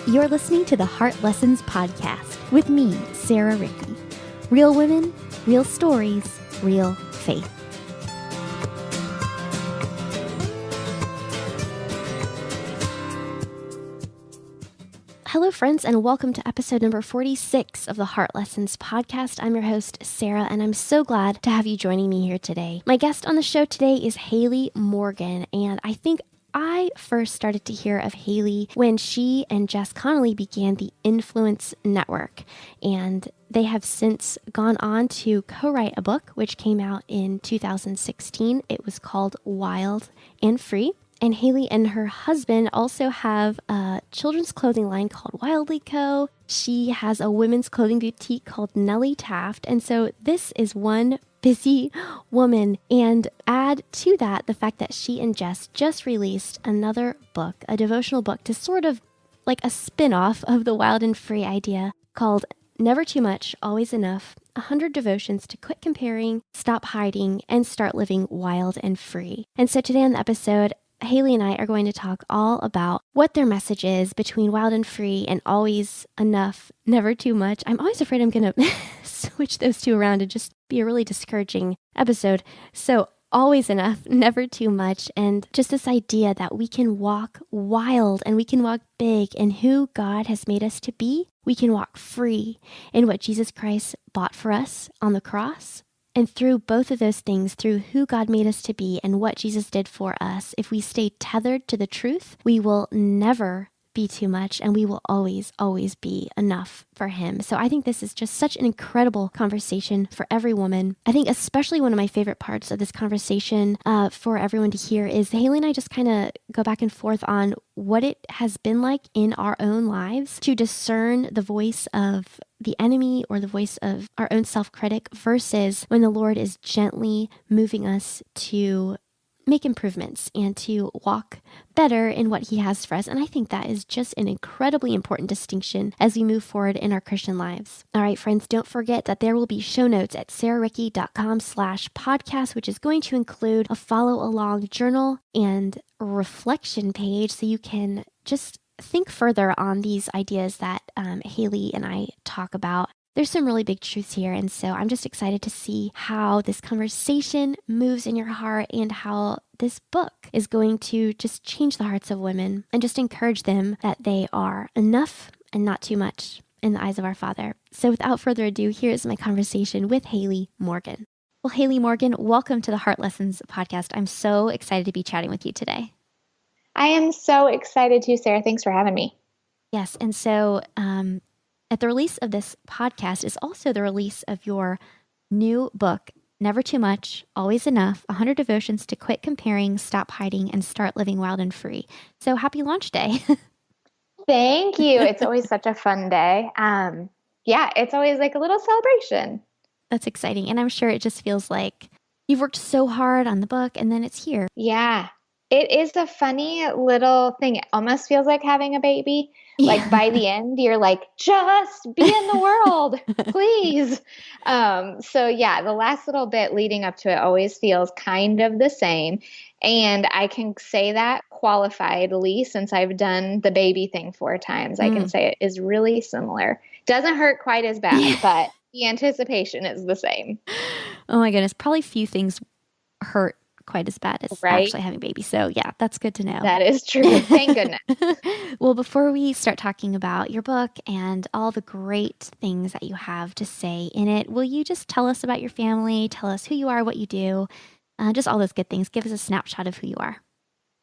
You're listening to the Heart Lessons Podcast with me, Sarah Rieke. Real women, real stories, real faith. Hello, friends, and welcome to episode number 46 of the Heart Lessons Podcast. I'm your host, Sarah, and I'm so glad to have you joining me here today. My guest on the show today is Hayley Morgan, and I think I first started to hear of Hayley when she and Jess Connolly began the Influence Network, and they have since gone on to co-write a book, which came out in 2016. It was called Wild and Free. And Hayley and her husband also have a children's clothing line called Wildly Co. She has a women's clothing boutique called Nellie Taft. And so this is one busy woman. And add to that the fact that she and Jess just released another book, a devotional book to sort of like a spin-off of the Wild and Free idea called Never Too Much, Always Enough, 100 Devotions to Quit Comparing, Stop Hiding, and Start Living Wild and Free. And so today on the episode, Hayley and I are going to talk all about what their message is between Wild and Free and Always Enough, Never Too Much. I'm always afraid I'm going to switch those two around and just be a really discouraging episode. So Always Enough, Never Too Much, and just this idea that we can walk wild and we can walk big in who God has made us to be. We can walk free in what Jesus Christ bought for us on the cross. And through both of those things, through who God made us to be and what Jesus did for us, if we stay tethered to the truth, we will never be too much and we will always, always be enough for Him. So I think this is just such an incredible conversation for every woman. I think especially one of my favorite parts of this conversation for everyone to hear is Hayley and I just kind of go back and forth on what it has been like in our own lives to discern the voice of the enemy or the voice of our own self-critic versus when the Lord is gently moving us to make improvements and to walk better in what He has for us. And I think that is just an incredibly important distinction as we move forward in our Christian lives. All right, friends, don't forget that there will be show notes at sarahrieke.com/podcast, which is going to include a follow along journal and reflection page so you can just think further on these ideas that Hayley and I talk about. There's some really big truths here, and so I'm just excited to see how this conversation moves in your heart and how this book is going to just change the hearts of women and just encourage them that they are enough and not too much in the eyes of our Father. So without further ado, here's my conversation with Hayley Morgan. Well, Hayley Morgan, welcome to the Heart Lessons Podcast. I'm so excited to be chatting with you today. I am so excited too, Sarah. Thanks for having me. Yes, and so at the release of this podcast is also the release of your new book, Never Too Much, Always Enough, 100 Devotions to Quit Comparing, Stop Hiding, and Start Living Wild and Free. So happy launch day. Thank you. It's always such a fun day. It's always like a little celebration. That's exciting. And I'm sure it just feels like you've worked so hard on the book and then it's here. Yeah. It is a funny little thing. It almost feels like having a baby. Like by the end, you're like, just be in the world, please. The last little bit leading up to it always feels kind of the same. And I can say that qualifiedly since I've done the baby thing 4 times. I can say it is really similar. Doesn't hurt quite as bad, but the anticipation is the same. Oh my goodness. Probably few things hurt quite as bad as actually having a baby. So yeah, that's good to know. That is true. Thank goodness. Well, before we start talking about your book and all the great things that you have to say in it, will you just tell us about your family, tell us who you are, what you do, just all those good things. Give us a snapshot of who you are.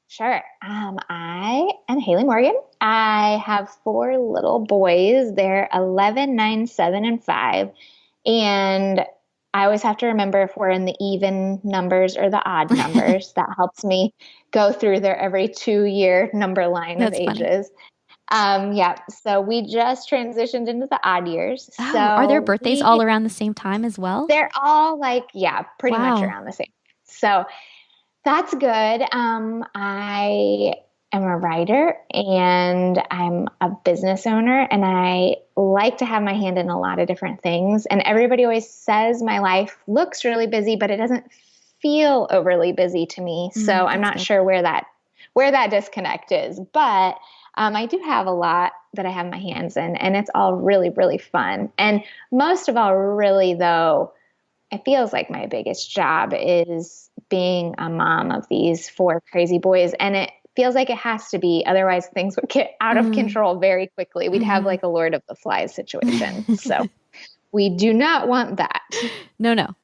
Sure. I am Hayley Morgan. I have 4 little boys. They're 11, 9, 7, and 5. And I always have to remember if we're in the even numbers or the odd numbers. That helps me go through their every 2-year number line of ages. So we just transitioned into the odd years. Oh, so are their birthdays all around the same time as well? They're all pretty much around the same. So that's good. I am a writer and I'm a business owner and I like to have my hand in a lot of different things. And everybody always says my life looks really busy, but it doesn't feel overly busy to me. So I'm not sure where that disconnect is, but I do have a lot that I have my hands in, and it's all really, really fun. And most of all, really, though, it feels like my biggest job is being a mom of these 4 crazy boys. And it feels like it has to be, otherwise things would get out of control very quickly. We'd have like a Lord of the Flies situation. So we do not want that. No.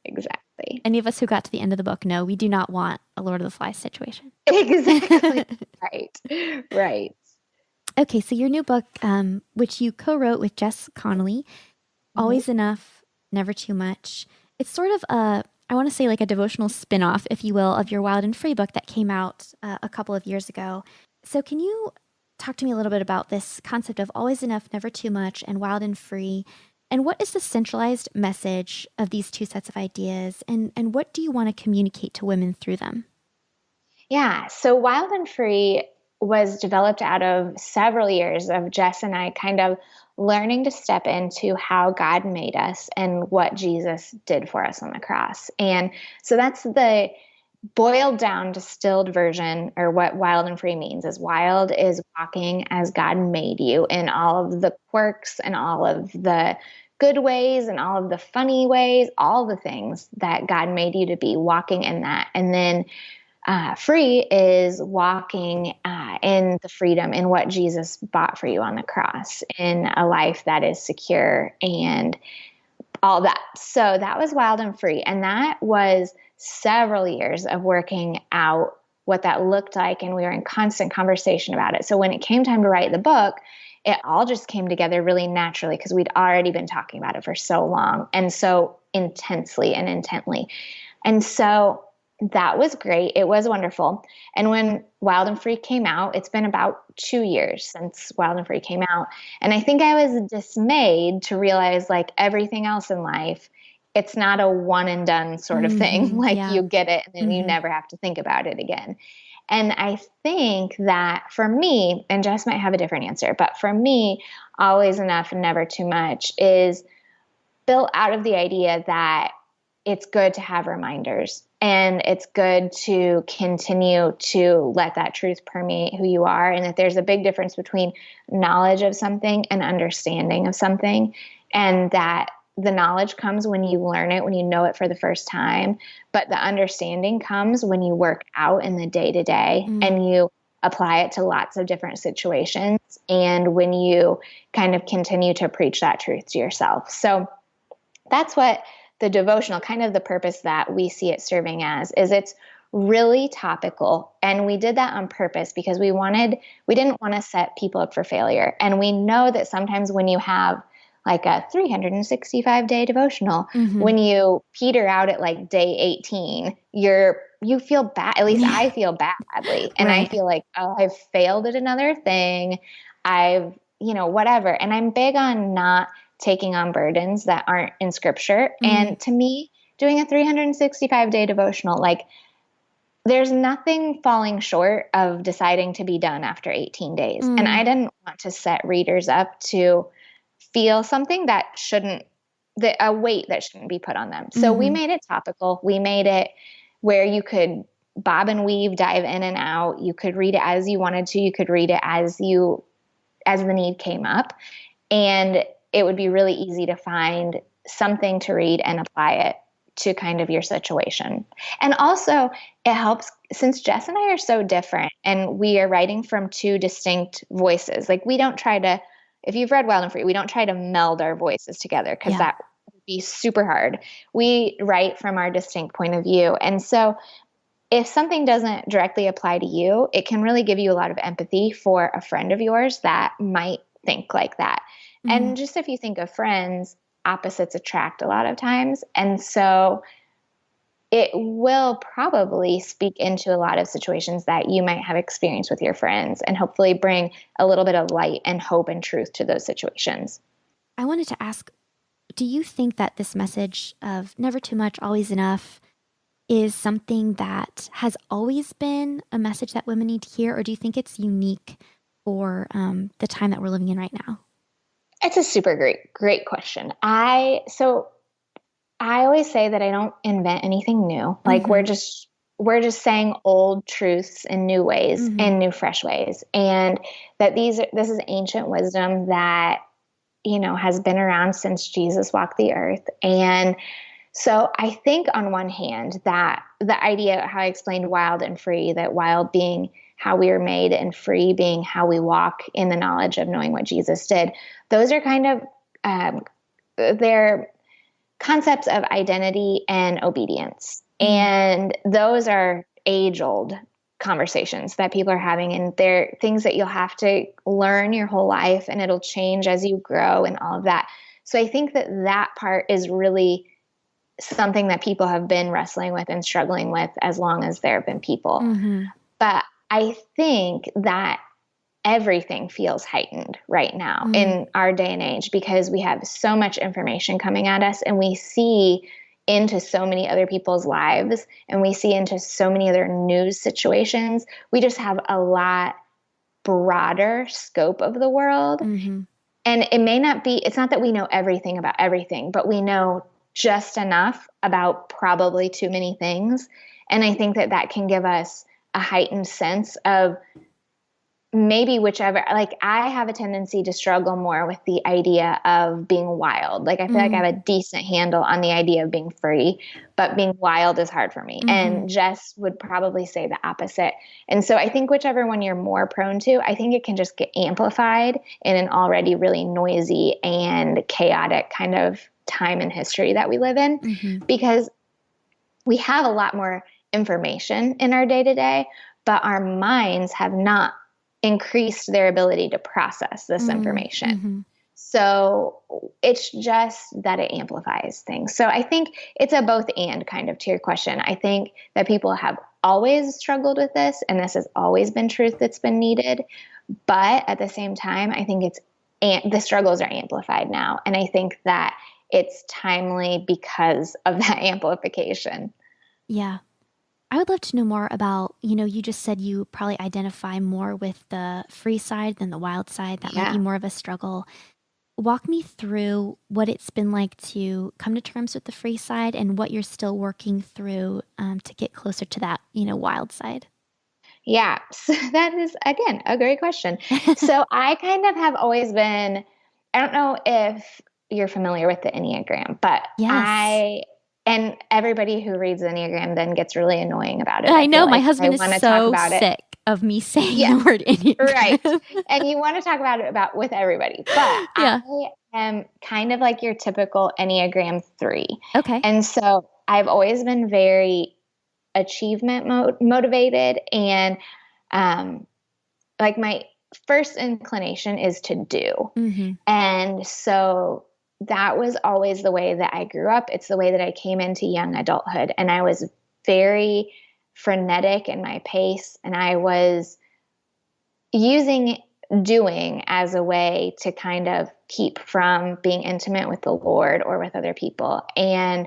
Exactly. Any of us who got to the end of the book know we do not want a Lord of the Flies situation. Exactly. Right. Okay, so your new book, which you co-wrote with Jess Connolly, Always Enough, Never Too Much. It's sort of I want to say like a devotional spin-off, if you will, of your Wild and Free book that came out a couple of years ago. So can you talk to me a little bit about this concept of always enough, never too much, and wild and free? And what is the centralized message of these 2 sets of ideas? And what do you want to communicate to women through them? Yeah. So Wild and Free was developed out of several years of Jess and I kind of learning to step into how God made us and what Jesus did for us on the cross. And so that's the boiled down, distilled version, or what wild and free means is wild is walking as God made you in all of the quirks and all of the good ways and all of the funny ways, all the things that God made you to be, walking in that. And then free is walking in the freedom in what Jesus bought for you on the cross, in a life that is secure and all that. So that was wild and free. And that was several years of working out what that looked like. And we were in constant conversation about it. So when it came time to write the book, it all just came together really naturally because we'd already been talking about it for so long and so intensely and intently. And so that was great. It was wonderful. And when Wild and Free came out, it's been about 2 years since Wild and Free came out. And I think I was dismayed to realize, like everything else in life, it's not a one and done sort of thing. Like you get it and then you never have to think about it again. And I think that for me, and Jess might have a different answer, but for me, always enough and never too much is built out of the idea that it's good to have reminders and it's good to continue to let that truth permeate who you are, and that there's a big difference between knowledge of something and understanding of something, and that the knowledge comes when you learn it, when you know it for the first time, but the understanding comes when you work out in the day-to-day and you apply it to lots of different situations, and when you kind of continue to preach that truth to yourself. So that's what the devotional, kind of the purpose that we see it serving as, is it's really topical. And we did that on purpose because we didn't want to set people up for failure. And we know that sometimes when you have like a 365-day devotional, when you peter out at like day 18, you feel bad. At least I feel badly. And I feel like, oh, I've failed at another thing. I've, whatever. And I'm big on not taking on burdens that aren't in scripture. And to me, doing a 365-day devotional, like there's nothing falling short of deciding to be done after 18 days. And I didn't want to set readers up to feel something a weight that shouldn't be put on them. So we made it topical. We made it where you could bob and weave, dive in and out. You could read it as you wanted to. You could read it as the need came up. And it would be really easy to find something to read and apply it to kind of your situation. And also it helps, since Jess and I are so different and we are writing from 2 distinct voices. Like we don't try to, if you've read Wild and Free, we don't try to meld our voices together because that would be super hard. We write from our distinct point of view. And so if something doesn't directly apply to you, it can really give you a lot of empathy for a friend of yours that might think like that. And just if you think of friends, opposites attract a lot of times. And so it will probably speak into a lot of situations that you might have experienced with your friends and hopefully bring a little bit of light and hope and truth to those situations. I wanted to ask, do you think that this message of never too much, always enough is something that has always been a message that women need to hear? Or do you think it's unique for the time that we're living in right now? It's a super great question. I always say that I don't invent anything new. Like we're just we're just saying old truths in new ways and new fresh ways. And that this is ancient wisdom that, has been around since Jesus walked the earth. And so I think on one hand that the idea, how I explained wild and free, that wild being how we are made and free being how we walk in the knowledge of knowing what Jesus did, those are kind of, they're concepts of identity and obedience. And those are age old conversations that people are having. And they're things that you'll have to learn your whole life, and it'll change as you grow and all of that. So I think that part is really something that people have been wrestling with and struggling with as long as there have been people. But I think that everything feels heightened right now in our day and age, because we have so much information coming at us, and we see into so many other people's lives, and we see into so many other news situations. We just have a lot broader scope of the world. And it may not be, it's not that we know everything about everything, but we know just enough about probably too many things. And I think that can give us a heightened sense of maybe whichever, like I have a tendency to struggle more with the idea of being wild. Like I feel like I have a decent handle on the idea of being free, but being wild is hard for me. And Jess would probably say the opposite. And so I think whichever one you're more prone to, I think it can just get amplified in an already really noisy and chaotic kind of time in history that we live in, because we have a lot more information in our day to day, but our minds have not increased their ability to process this information. So it's just that it amplifies things. So I think it's a both and kind of to your question. I think that people have always struggled with this, and this has always been truth that's been needed. But at the same time, I think the struggles are amplified now. And I think that it's timely because of that amplification. Yeah. I would love to know more about, you just said you probably identify more with the free side than the wild side. That might be more of a struggle. Walk me through what it's been like to come to terms with the free side and what you're still working through to get closer to that, wild side. Yeah, so that is, again, a great question. So I kind of have always been, I don't know if you're familiar with the Enneagram, but Yes. And everybody who reads the Enneagram then gets really annoying about it. I know. My like. husband is so sick of me saying the word Enneagram. Right. And you want to talk about it with everybody. But I am kind of like your typical Enneagram 3. Okay. And so I've always been very achievement motivated. And like my first inclination is to do. And so that was always the way that I grew up. It's the way that I came into young adulthood. And I was very frenetic in my pace. And I was using doing as a way to kind of keep from being intimate with the Lord or with other people. And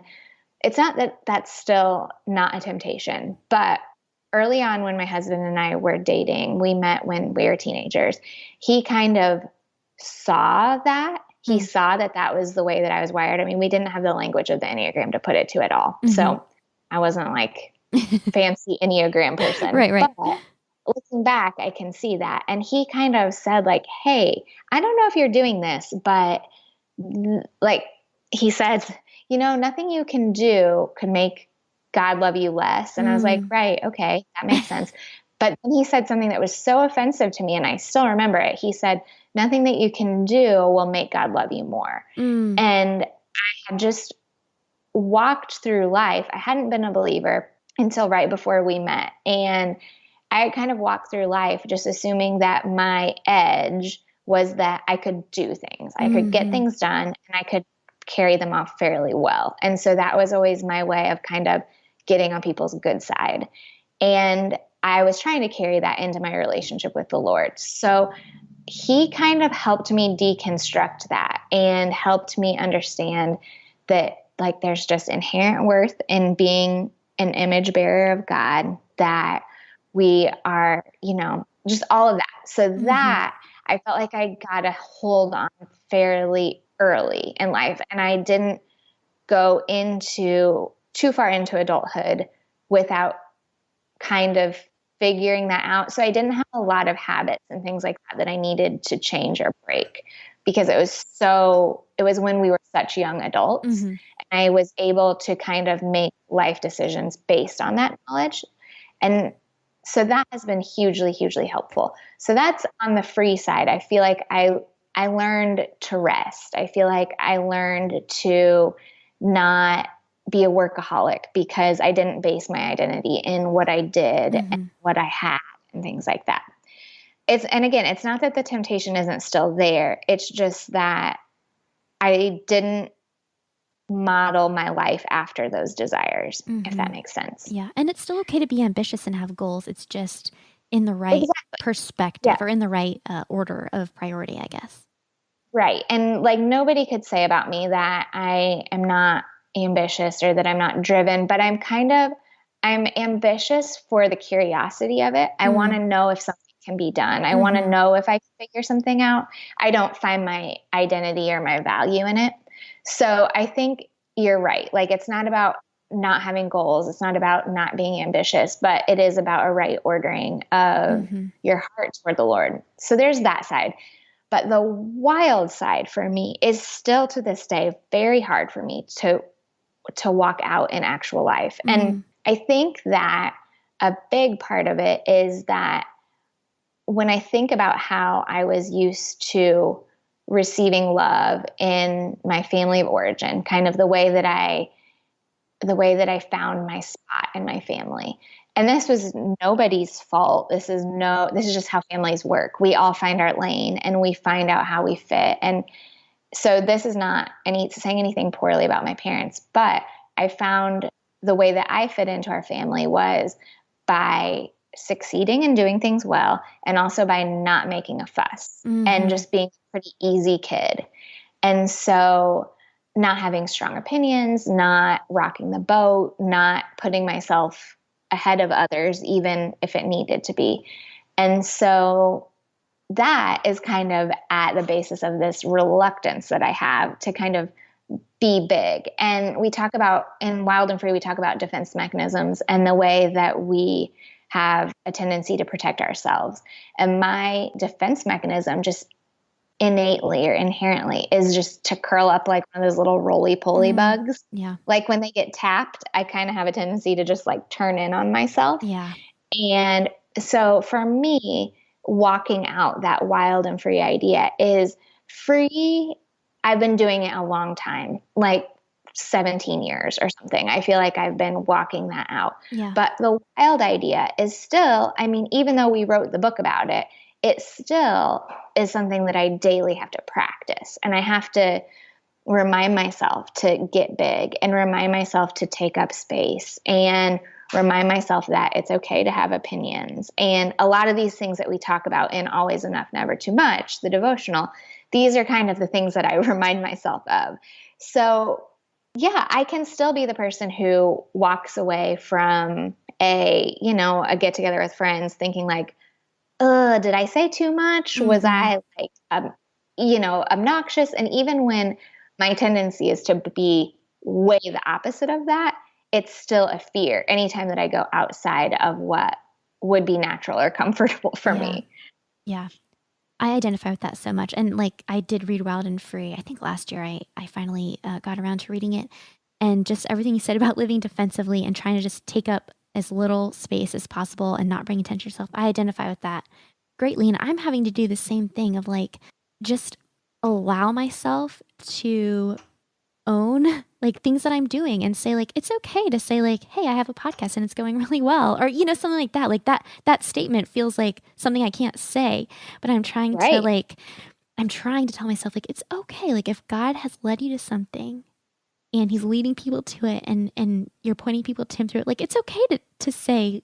it's not that that's still not a temptation, but early on when my husband and I were dating, we met when we were teenagers. He kind of saw that. He saw that was the way that I was wired. I mean, we didn't have the language of the Enneagram to put it to at all. So I wasn't like fancy Enneagram person. Right. But looking back, I can see that. And he kind of said like, hey, I don't know if you're doing this, but like he said, nothing you can do could make God love you less. And I was like, right, okay, that makes sense. But then he said something that was so offensive to me, and I still remember it. He said, nothing that you can do will make God love you more. And I had just walked through life. I hadn't been a believer until right before we met. And I kind of walked through life just assuming that my edge was that I could do things. I could get things done, and I could carry them off fairly well. And so that was always my way of kind of getting on people's good side. And I was trying to carry that into my relationship with the Lord. So he kind of helped me deconstruct that and helped me understand that like there's just inherent worth in being an image bearer of God, that we are, just all of that. So that I felt like I got a hold on fairly early in life, and I didn't go into too far into adulthood without kind of figuring that out. So I didn't have a lot of habits and things like that I needed to change or break, because it was when we were such young adults. Mm-hmm. And I was able to kind of make life decisions based on that knowledge. And so that has been hugely, hugely helpful. So that's on the free side. I feel like I learned to rest. I feel like I learned to not be a workaholic because I didn't base my identity in what I did and what I had and things like that. And again, it's not that the temptation isn't still there. It's just that I didn't model my life after those desires, if that makes sense. Yeah. And it's still okay to be ambitious and have goals. It's just in the right perspective or in the right order of priority, I guess. Right. And like nobody could say about me that I am not ambitious or that I'm not driven, but I'm ambitious for the curiosity of it. I want to know if something can be done. I want to know if I can figure something out. I don't find my identity or my value in it. So I think you're right. Like, it's not about not having goals. It's not about not being ambitious, but it is about a right ordering of your heart toward the Lord. So there's that side. But the wild side for me is still to this day very hard for me to walk out in actual life. And I think that a big part of it is that when I think about how I was used to receiving love in my family of origin, kind of the way that I found my spot in my family. And this was nobody's fault. This is just how families work. We all find our lane and we find out how we fit. And so this is not saying anything poorly about my parents, but I found the way that I fit into our family was by succeeding and doing things well, and also by not making a fuss and just being a pretty easy kid. And so not having strong opinions, not rocking the boat, not putting myself ahead of others, even if it needed to be. And so that is kind of at the basis of this reluctance that I have to kind of be big. And we talk about, in Wild and Free, we talk about defense mechanisms and the way that we have a tendency to protect ourselves. And my defense mechanism just innately or inherently is just to curl up like one of those little roly-poly bugs. Yeah. Like when they get tapped, I kind of have a tendency to just like turn in on myself. Yeah. And so for me, walking out that wild and free idea is free. I've been doing it a long time, like 17 years or something. I feel like I've been walking that out. Yeah. But the wild idea is still, I mean, even though we wrote the book about it, it still is something that I daily have to practice. And I have to remind myself to get big and remind myself to take up space and remind myself that it's okay to have opinions. And a lot of these things that we talk about in Always Enough, Never Too Much, the devotional, these are kind of the things that I remind myself of. So yeah, I can still be the person who walks away from a get together with friends thinking like, did I say too much? Was I like, obnoxious? And even when my tendency is to be way the opposite of that, it's still a fear anytime that I go outside of what would be natural or comfortable for me. Yeah. I identify with that so much. And like, I did read Wild and Free. I think last year I finally got around to reading it. And just everything you said about living defensively and trying to just take up as little space as possible and not bring attention to yourself. I identify with that greatly. And I'm having to do the same thing of like, just allow myself to own like things that I'm doing and say like, it's okay to say like, hey, I have a podcast and it's going really well. Or, something like that. Like that statement feels like something I can't say, but I'm trying to tell myself like, it's okay. Like if God has led you to something and he's leading people to it and you're pointing people to him through it, like it's okay to say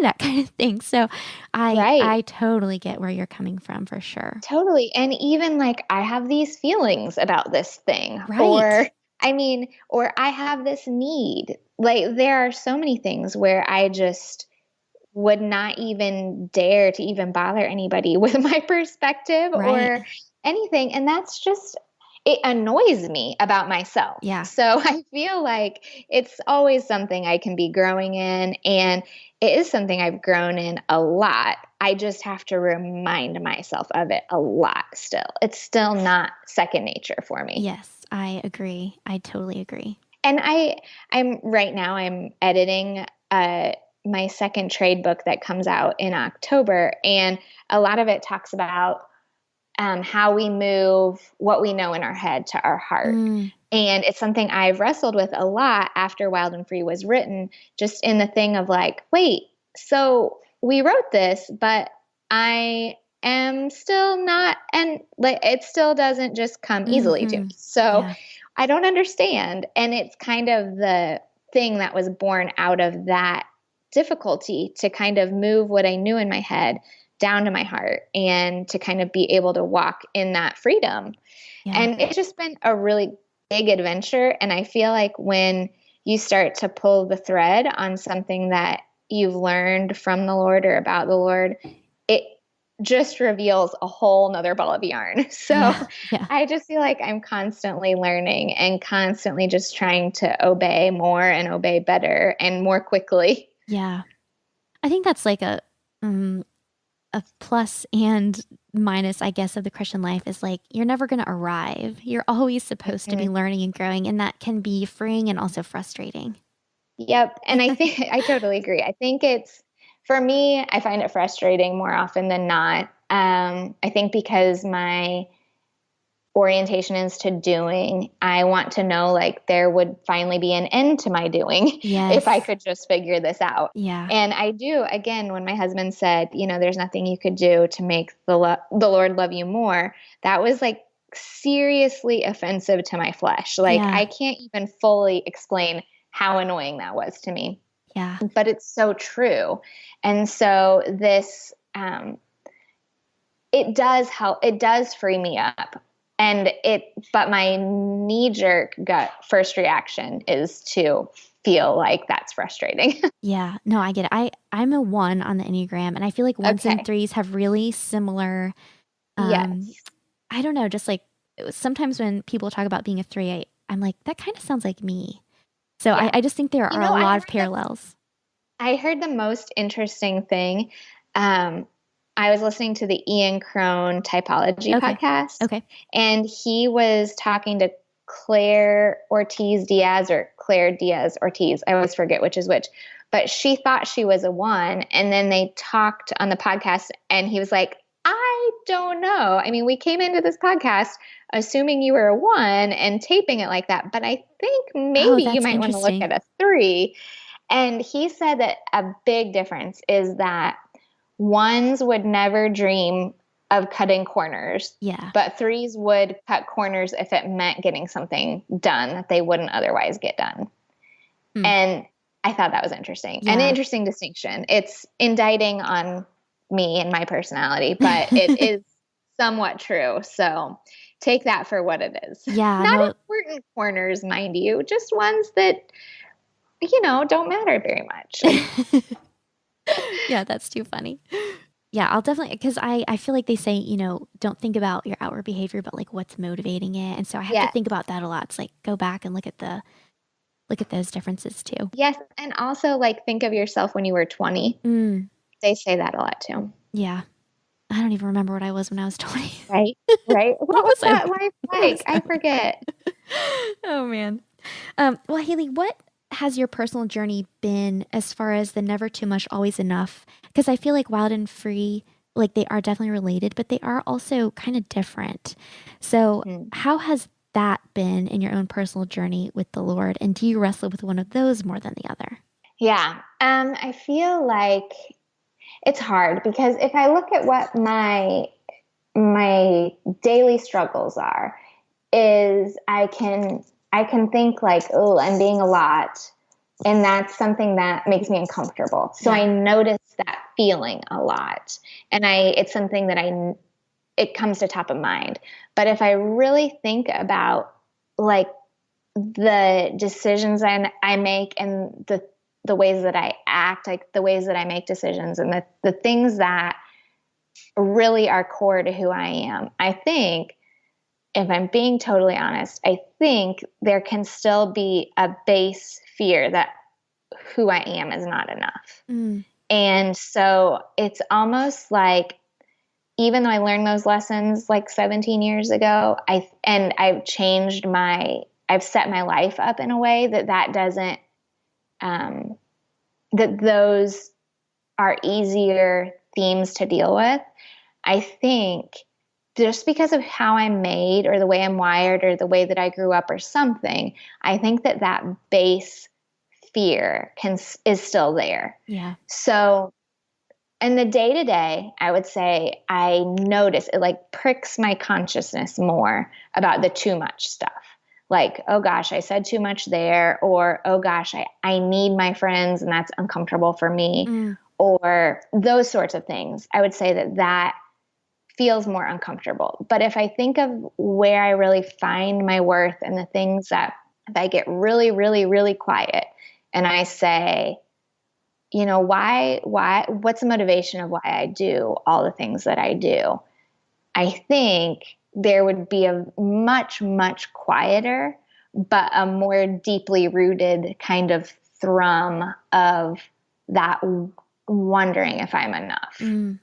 that kind of thing. So I totally get where you're coming from for sure. Totally. And even like I have these feelings about this thing, Right. or I have this need. Like there are so many things where I just would not even dare to even bother anybody with my perspective or anything. And that's just it annoys me about myself. Yeah. So I feel like it's always something I can be growing in, and it is something I've grown in a lot. I just have to remind myself of it a lot still. It's still not second nature for me. Yes, I agree. I totally agree. And I'm right now I'm editing my second trade book that comes out in October, and a lot of it talks about how we move what we know in our head to our heart. Mm, And it's something I've wrestled with a lot after Wild and Free was written, just in the thing of like, wait, so we wrote this, but I am still not, and like it still doesn't just come easily to me. So yeah. I don't understand. And it's kind of the thing that was born out of that difficulty to kind of move what I knew in my head down to my heart and to kind of be able to walk in that freedom. Yeah. And it's just been a really big adventure. And I feel like when you start to pull the thread on something that you've learned from the Lord or about the Lord, it just reveals a whole nother ball of yarn. So Yeah. I just feel like I'm constantly learning and constantly just trying to obey more and obey better and more quickly. Yeah. I think that's like a plus and minus, I guess, of the Christian life is like you're never going to arrive. You're always supposed to be learning and growing, and that can be freeing and also frustrating. Yep. And I think I totally agree. I think it's for me, I find it frustrating more often than not. I think because my orientation is to doing, I want to know like there would finally be an end to my doing if I Yes. could just figure this out. Yeah. And I do, again, when my husband said, there's nothing you could do to make the Lord love you more, that was like seriously offensive to my flesh. Like Yeah. I can't even fully explain how annoying that was to me, Yeah. but it's so true. And so this, it does help. It does free me up. But my knee jerk gut first reaction is to feel like that's frustrating. Yeah. No, I get it. I'm a 1 on the enneagram, and I feel like 1s and Okay. 3s have really similar. Um, Yes. I don't know. Just like sometimes when people talk about being a 3, I'm like that kind of sounds like me. So Yeah. I just think there are a I lot heard of parallels. I heard the most interesting thing. I was listening to the Ian Crone typology Okay. podcast, Okay. and he was talking to Claire Ortiz Diaz or Claire Diaz Ortiz. I always forget which is which, but she thought she was a 1. And then they talked on the podcast, and he was like, I don't know. I mean, we came into this podcast assuming you were a 1 and taping it like that, but I think Oh, maybe you that's might want to look interesting. at a 3. And he said that a big difference is that 1s would never dream of cutting corners, Yeah. but 3s would cut corners if it meant getting something done that they wouldn't otherwise get done. Hmm. And I thought that was interesting. An Yeah. interesting distinction. It's indicting on me and my personality, but it is somewhat true. So take that for what it is. Yeah. Not No. important corners, mind you, just ones that don't matter very much. Yeah, that's too funny. Yeah, I'll definitely, because I feel like they say, don't think about your outward behavior, but like what's motivating it. And so I have to Yes. think about that a lot. It's like go back and look at those differences too. Yes. And also like think of yourself when you were 20. Mm, They say that a lot too. yeah. I don't even remember what I was when I was 20. Right. Right. What What was was I? that life What was like? I that? forget. Oh man. Well, Hayley, what has your personal journey been as far as the never too much, always enough? Because I feel like Wild and Free, like they are definitely related, but they are also kind of different. So, Hmm. how has that been in your own personal journey with the Lord? And do you wrestle with one of those more than the other? Yeah. I feel like it's hard because if I look at what my daily struggles are, is I can think like, oh, I'm being a lot. And that's something that makes me uncomfortable. So Yeah. I notice that feeling a lot. And it's something that it comes to top of mind. But if I really think about like the decisions I make and the ways that I act, like the ways that I make decisions and the things that really are core to who I am, I think if I'm being totally honest, I think there can still be a base fear that who I am is not enough. And so it's almost like, even though I learned those lessons like 17 years ago, I've set my life up in a way that doesn't, that those are easier themes to deal with. I think just because of how I'm made or the way I'm wired or the way that I grew up or something, I think that base fear is still there. Yeah. So in the day to day, I would say I notice it like pricks my consciousness more about the too much stuff. Like, oh gosh, I said too much there, or oh gosh, I need my friends and that's uncomfortable for me, or those sorts of things. I would say that feels more uncomfortable. But if I think of where I really find my worth and the things that if I get really, really, really quiet and I say, you know, what's the motivation of why I do all the things that I do? I think there would be a much, much quieter, but a more deeply rooted kind of thrum of that wondering if I'm enough.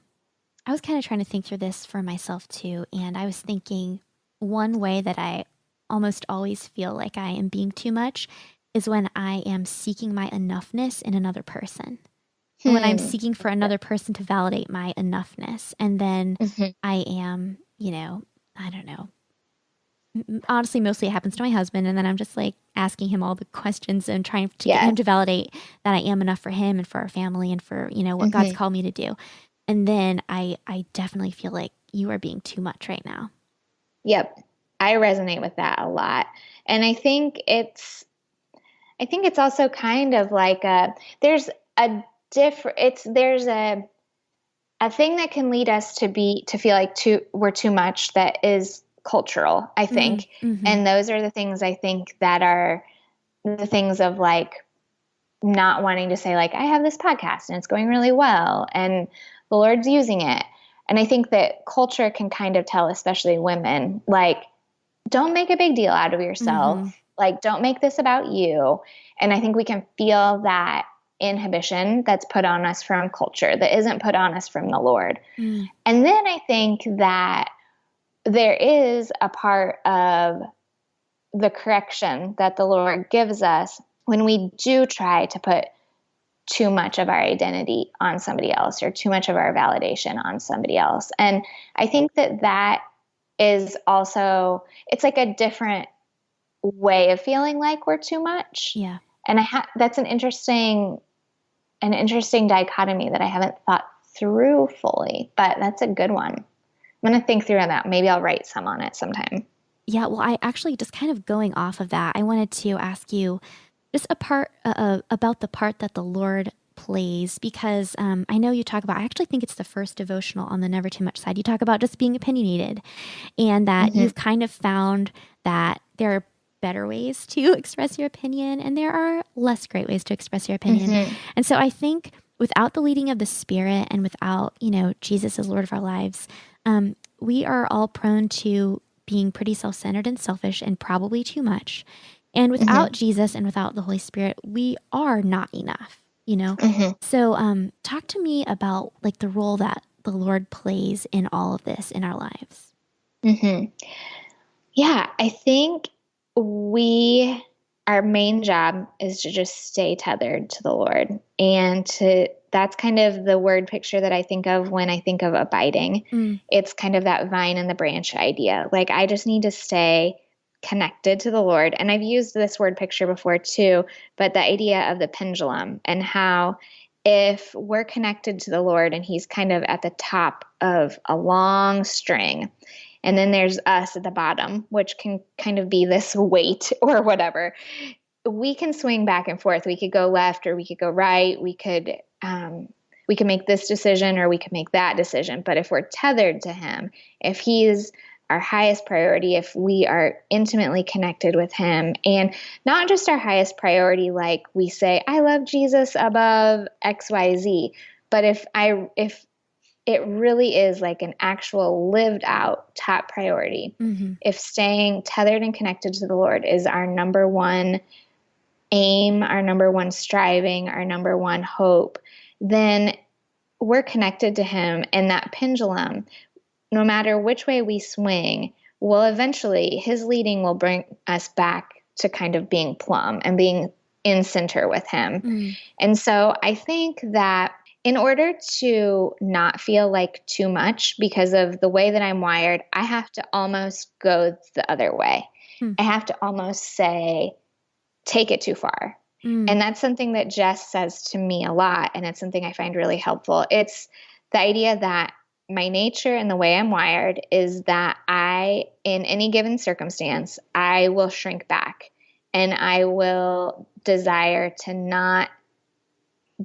I was kind of trying to think through this for myself too. And I was thinking one way that I almost always feel like I am being too much is when I am seeking my enoughness in another person. And when I'm seeking for another person to validate my enoughness. And then I am, you know, I don't know. Honestly, mostly it happens to my husband. And then I'm just like asking him all the questions and trying to get him to validate that I am enough for him and for our family and for, you know, what God's called me to do. And then I definitely feel like you are being too much right now. Yep. I resonate with that a lot. And I think it's also kind of like there's a thing that can lead us to feel like we're too much that is cultural, I think. And those are the things I think that are the things of like not wanting to say like, I have this podcast and it's going really well and the Lord's using it. And I think that culture can kind of tell, especially women, like, don't make a big deal out of yourself. Like, don't make this about you. And I think we can feel that inhibition that's put on us from culture that isn't put on us from the Lord. And then I think that there is a part of the correction that the Lord gives us when we do try to put too much of our identity on somebody else or too much of our validation on somebody else. And I think that is also, it's like a different way of feeling like we're too much. Yeah. And that's an interesting dichotomy that I haven't thought through fully, but that's a good one. I'm going to think through on that. Maybe I'll write some on it sometime. Yeah. Well, I actually just kind of going off of that, I wanted to ask you just about the part that the Lord plays, because I know you talk about, I actually think it's the first devotional on the Never Too Much side. You talk about just being opinionated and that you've kind of found that there are better ways to express your opinion and there are less great ways to express your opinion. And so I think without the leading of the Spirit and without, you know, Jesus as Lord of our lives, we are all prone to being pretty self-centered and selfish and probably too much. And without Jesus and without the Holy Spirit, we are not enough, you know? So talk to me about like the role that the Lord plays in all of this in our lives. Yeah, I think our main job is to just stay tethered to the Lord. And that's kind of the word picture that I think of when I think of abiding. It's kind of that vine and the branch idea. Like I just need to stay connected to the Lord. And I've used this word picture before too, but the idea of the pendulum and how if we're connected to the Lord and he's kind of at the top of a long string, and then there's us at the bottom, which can kind of be this weight or whatever, we can swing back and forth. We could go left or we could go right. We could make this decision or we could make that decision. But if we're tethered to him, if he's our highest priority, if we are intimately connected with him, and not just our highest priority, like we say, I love Jesus above XYZ, but if it really is like an actual lived out top priority. Mm-hmm. If staying tethered and connected to the Lord is our number one aim, our number one striving, our number one hope, then we're connected to him, and that pendulum, no matter which way we swing, will eventually, his leading will bring us back to kind of being plumb and being in center with him. Mm. And so I think that in order to not feel like too much because of the way that I'm wired, I have to almost go the other way. Mm. I have to almost say, take it too far. Mm. And that's something that Jess says to me a lot, and it's something I find really helpful. It's the idea that my nature and the way I'm wired is that in any given circumstance, I will shrink back and I will desire to not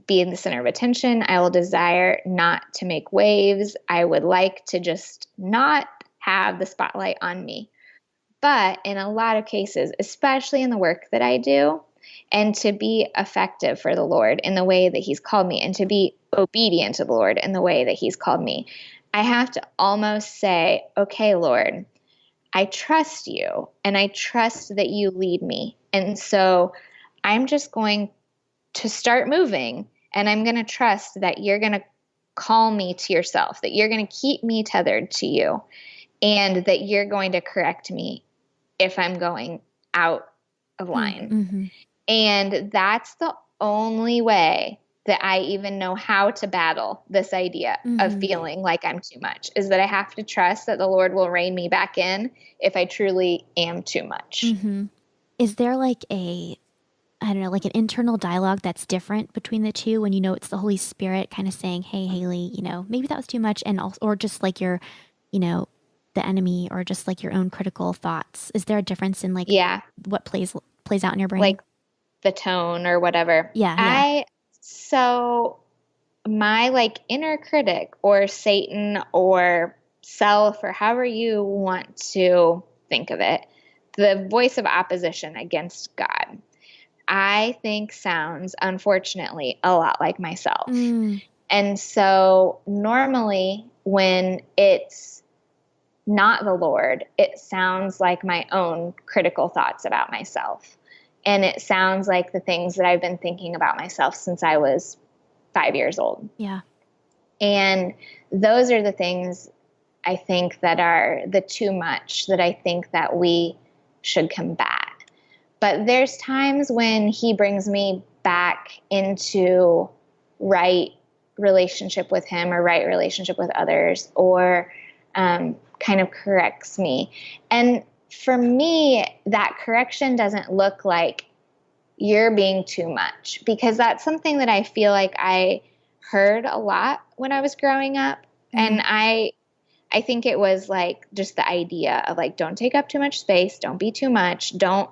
be in the center of attention. I will desire not to make waves. I would like to just not have the spotlight on me. But in a lot of cases, especially in the work that I do, and to be effective for the Lord in the way that he's called me, and to be obedient to the Lord in the way that he's called me, I have to almost say, okay, Lord, I trust you, and I trust that you lead me. And so I'm just going to start moving, and I'm going to trust that you're going to call me to yourself, that you're going to keep me tethered to you, and that you're going to correct me if I'm going out of line. Mm-hmm. And that's the only way that I even know how to battle this idea of feeling like I'm too much, is that I have to trust that the Lord will rein me back in if I truly am too much. Mm-hmm. Is there like I don't know, like an internal dialogue that's different between the two when you know it's the Holy Spirit kind of saying, hey, Hayley, maybe that was too much, and also, or just like your, the enemy, or just like your own critical thoughts? Is there a difference in like what plays out in your brain? Like the tone or whatever. Yeah. So my like inner critic or Satan or self, or however you want to think of it, the voice of opposition against God, I think sounds, unfortunately, a lot like myself. And so normally when it's not the Lord, it sounds like my own critical thoughts about myself. And it sounds like the things that I've been thinking about myself since I was 5 years old. Yeah. And those are the things I think that are the too much that I think that we should combat. But there's times when he brings me back into right relationship with him, or right relationship with others, or kind of corrects me. And for me, that correction doesn't look like you're being too much, because that's something that I feel like I heard a lot when I was growing up. And I think it was like just the idea of like, don't take up too much space, don't be too much, don't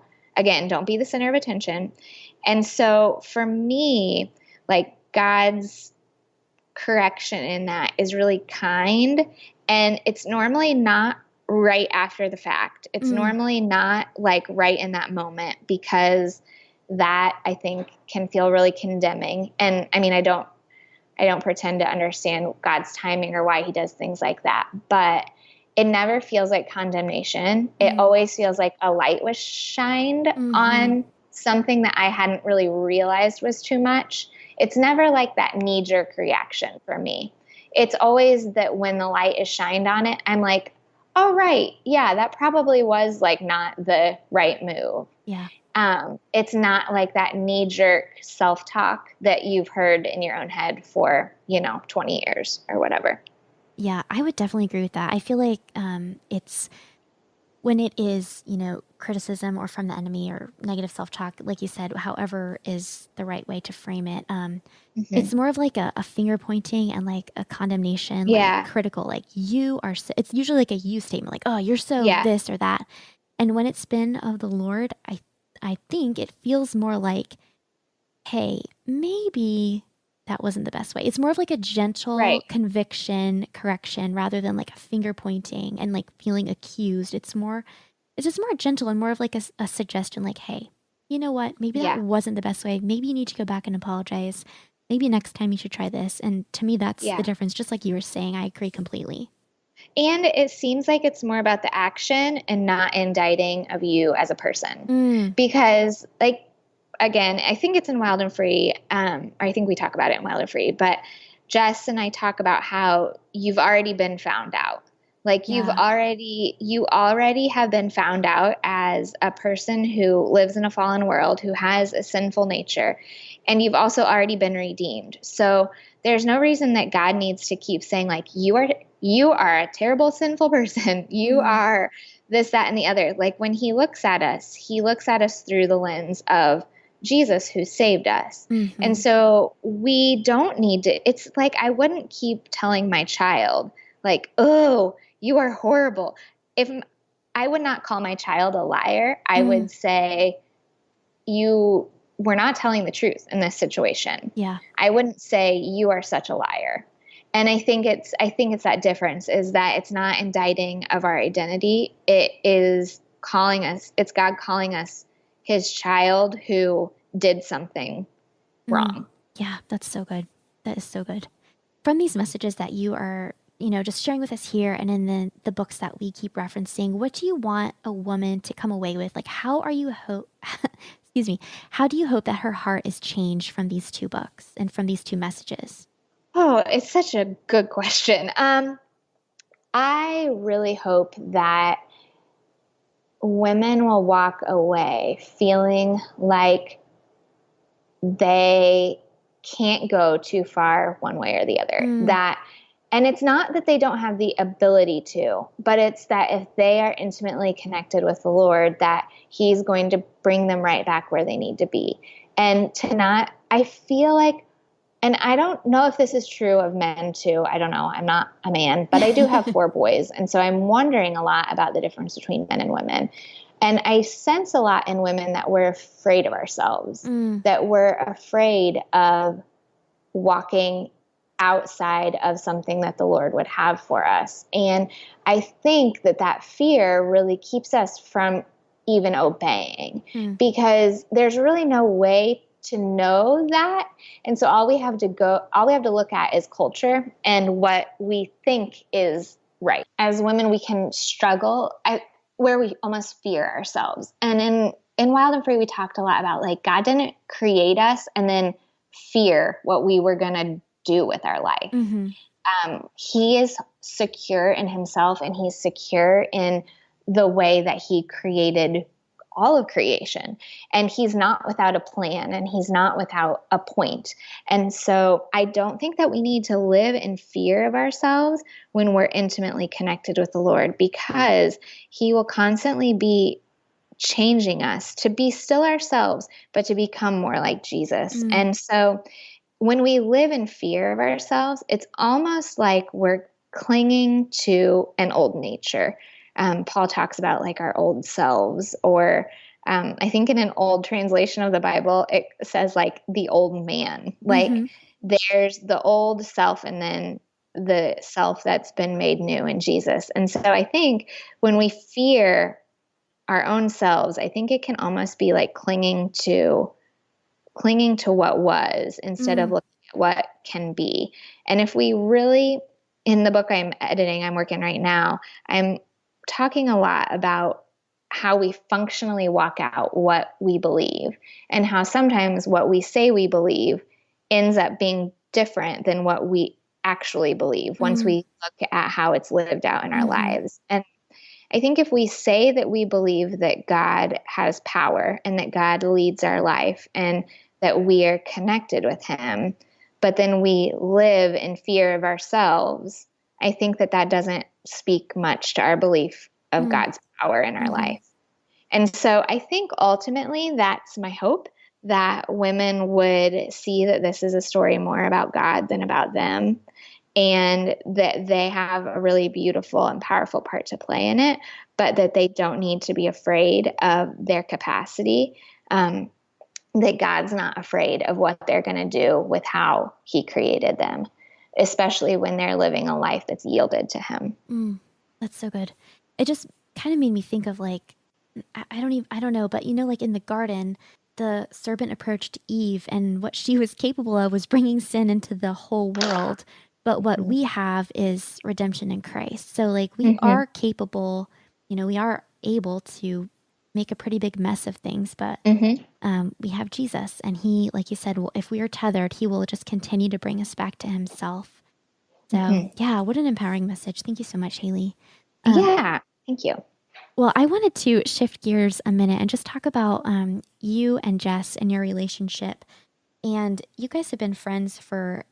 be the center of attention. And so for me, like God's correction in that is really kind, and it's normally not right after the fact. It's normally not like right in that moment, because that I think can feel really condemning. And I mean, I don't pretend to understand God's timing or why he does things like that, but it never feels like condemnation. It always feels like a light was shined on something that I hadn't really realized was too much. It's never like that knee-jerk reaction for me. It's always that when the light is shined on it, I'm like, oh, right. Yeah, that probably was like not the right move. Yeah. It's not like that knee-jerk self-talk that you've heard in your own head for, 20 years or whatever. Yeah, I would definitely agree with that. I feel like it's when it is, criticism or from the enemy or negative self-talk, like you said, however is the right way to frame it. It's more of like a finger pointing and like a condemnation, like critical, like you are, it's usually like a you statement, like, oh, you're so this or that. And when it's been of the Lord, I think it feels more like, hey, maybe that wasn't the best way. It's more of like a gentle conviction, correction, rather than like a finger pointing and like feeling accused. It's just more gentle and more of like a suggestion, like, hey, you know what? Maybe that wasn't the best way. Maybe you need to go back and apologize. maybe next time you should try this. And to me, that's the Yeah. difference. Just like you were saying, I agree completely. And it seems like it's more about the action and not indicting of you as a person. Mm, Because, like, again, I think it's in Wild and Free, or I think we talk about it in Wild and Free, but Jess and I talk about how you've already been found out. Like you yeah. already have been found out as a person who lives in a fallen world, who has a sinful nature, and you've also already been redeemed. So there's no reason that God needs to keep saying like you are a terrible sinful person. You Mm, are this, that, and the other. Like when he looks at us through the lens of Jesus who saved us. And mm-hmm. so we don't need to, it's like I wouldn't keep telling my child, like, oh, you are horrible. If I would not call my child a liar, I Mm, would say, you were not telling the truth in this situation. yeah. I wouldn't say you are such a liar. And I think it's that difference is that it's not indicting of our identity. It is calling us, it's God calling us his child who did something Mm, wrong. yeah, that's so good. That is so good. From these messages that you are, just sharing with us here and in the books that we keep referencing, what do you want a woman to come away with? Like, how are you excuse me, how do you hope that her heart is changed from these two books and from these two messages? Oh, it's such a good question. I really hope that women will walk away feeling like they can't go too far one way or the other. Mm, And it's not that they don't have the ability to, but it's that if they are intimately connected with the Lord, that he's going to bring them right back where they need to be. And to not, I feel like, and I don't know if this is true of men too. I don't know. I'm not a man, but I do have four boys. And so I'm wondering a lot about the difference between men and women. And I sense a lot in women that we're afraid of ourselves, mm, that we're afraid of walking outside of something that the Lord would have for us. And I think that that fear really keeps us from even obeying mm, because there's really no way to know that. And so all we have to look at is culture and what we think is right. As women, we can struggle where we almost fear ourselves. And in Wild and Free, we talked a lot about like God didn't create us and then fear what we were going to do with our life. mm-hmm, He is secure in himself and he's secure in the way that he created all of creation. And he's not without a plan and he's not without a point. And so I don't think that we need to live in fear of ourselves when we're intimately connected with the Lord because he will constantly be changing us to be still ourselves, but to become more like Jesus. mm, And so when we live in fear of ourselves, it's almost like we're clinging to an old nature. Paul talks about like our old selves, or I think in an old translation of the Bible, it says like the old man. Like mm-hmm, there's the old self and then the self that's been made new in Jesus. And so I think when we fear our own selves, I think it can almost be like clinging to what was instead of mm, looking at what can be. And if we really, in the book I'm working right now, I'm talking a lot about how we functionally walk out what we believe and how sometimes what we say we believe ends up being different than what we actually believe once mm, we look at how it's lived out in our mm-hmm, lives. And I think if we say that we believe that God has power and that God leads our life and that we are connected with him, but then we live in fear of ourselves, I think that that doesn't speak much to our belief of mm, God's power in our mm-hmm, life. And so I think ultimately that's my hope that women would see that this is a story more about God than about them and that they have a really beautiful and powerful part to play in it, but that they don't need to be afraid of their capacity. That God's not afraid of what they're going to do with how he created them, especially when they're living a life that's yielded to him. mm. That's so good. It just kind of made me think of like, I don't know, but like in the garden, the serpent approached Eve and what she was capable of was bringing sin into the whole world. But what we have is redemption in Christ. So like we are capable, we are able to make a pretty big mess of things, but we have Jesus, and he, like you said, if we are tethered, he will just continue to bring us back to himself. So yeah, what an empowering message. Thank you so much, Hayley. Yeah, thank you. Well, I wanted to shift gears a minute and just talk about you and Jess and your relationship. And you guys have been friends for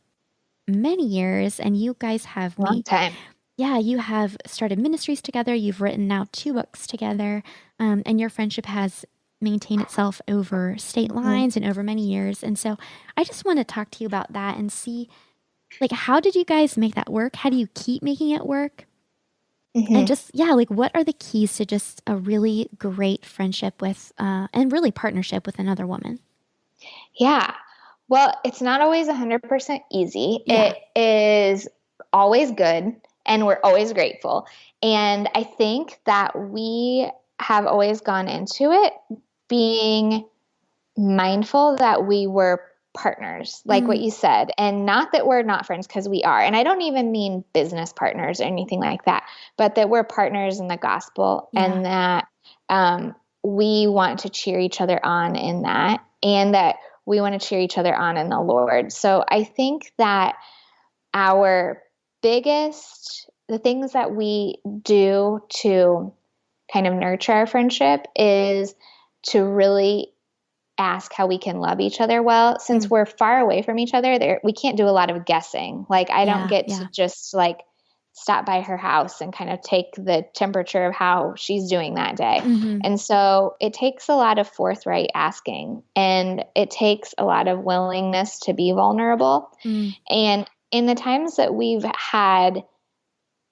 many years, and you guys have Long time. Yeah, you have started ministries together. You've written now 2 books together, and your friendship has maintained itself over state lines and over many years. And so I just want to talk to you about that and see, like, how did you guys make that work? How do you keep making it work? And just, yeah, like, what are the keys to just a really great friendship with, and really partnership with another woman? Yeah. Well, it's not always 100% easy. Yeah. It is always good, and we're always grateful. And I think that we have always gone into it being mindful that we were partners, like what you said, and not that we're not friends, because we are. And I don't even mean business partners or anything like that, but that we're partners in the gospel, and that we want to cheer each other on in that, and that we want to cheer each other on in the Lord. So I think that the things that we do to kind of nurture our friendship is to really ask how we can love each other well. Since we're far away from each other, we can't do a lot of guessing. Like I don't get to just like stop by her house and kind of take the temperature of how she's doing that day. And so it takes a lot of forthright asking, and it takes a lot of willingness to be vulnerable. And in the times that we've had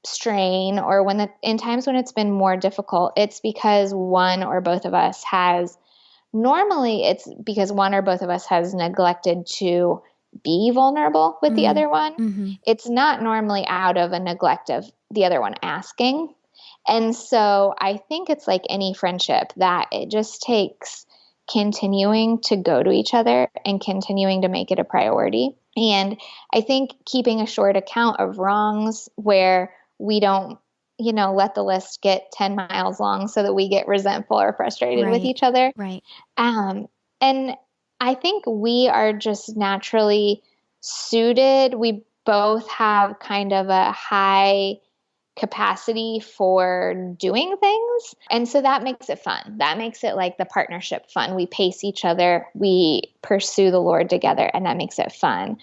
strain, or in times when it's been more difficult, it's because one or both of us has neglected to be vulnerable with the other one. It's not normally out of a neglect of the other one asking. And so I think it's like any friendship, that it just takes continuing to go to each other and continuing to make it a priority. And I think keeping a short account of wrongs where we don't, let the list get 10 miles long so that we get resentful or frustrated with each other. Right. And I think we are just naturally suited. We both have kind of a high capacity for doing things. And so that makes it fun. That makes it like the partnership fun. We pace each other, we pursue the Lord together, and that makes it fun.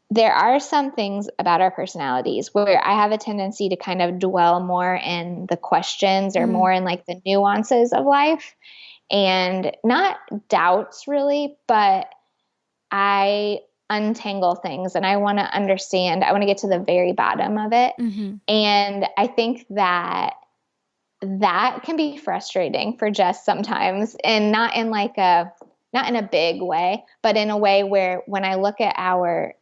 There are some things about our personalities where I have a tendency to kind of dwell more in the questions or more in like the nuances of life, and not doubts really, but I untangle things and I want to understand. I want to get to the very bottom of it. And I think that can be frustrating for Jess sometimes, and not in a big way, but in a way where when I look at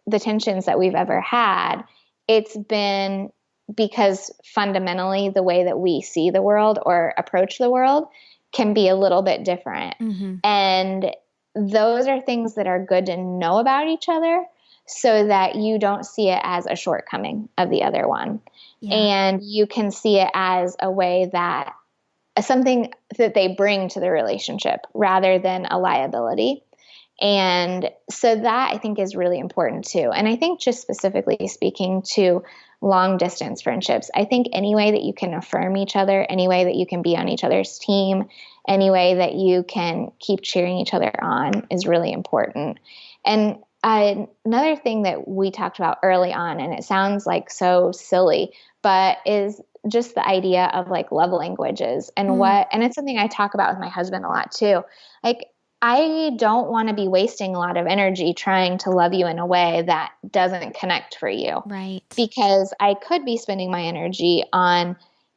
the tensions that we've ever had, it's been because fundamentally the way that we see the world or approach the world can be a little bit different. And those are things that are good to know about each other, so that you don't see it as a shortcoming of the other one. And you can see it as a way that something that they bring to the relationship rather than a liability. And so that I think is really important too. And I think just specifically speaking to long distance friendships, I think any way that you can affirm each other, any way that you can be on each other's team, any way that you can keep cheering each other on is really important. And another thing that we talked about early on, and it sounds like so silly, but is just the idea of like love languages and and it's something I talk about with my husband a lot too. Like, I don't want to be wasting a lot of energy trying to love you in a way that doesn't connect for you. Right. Because I could be spending my energy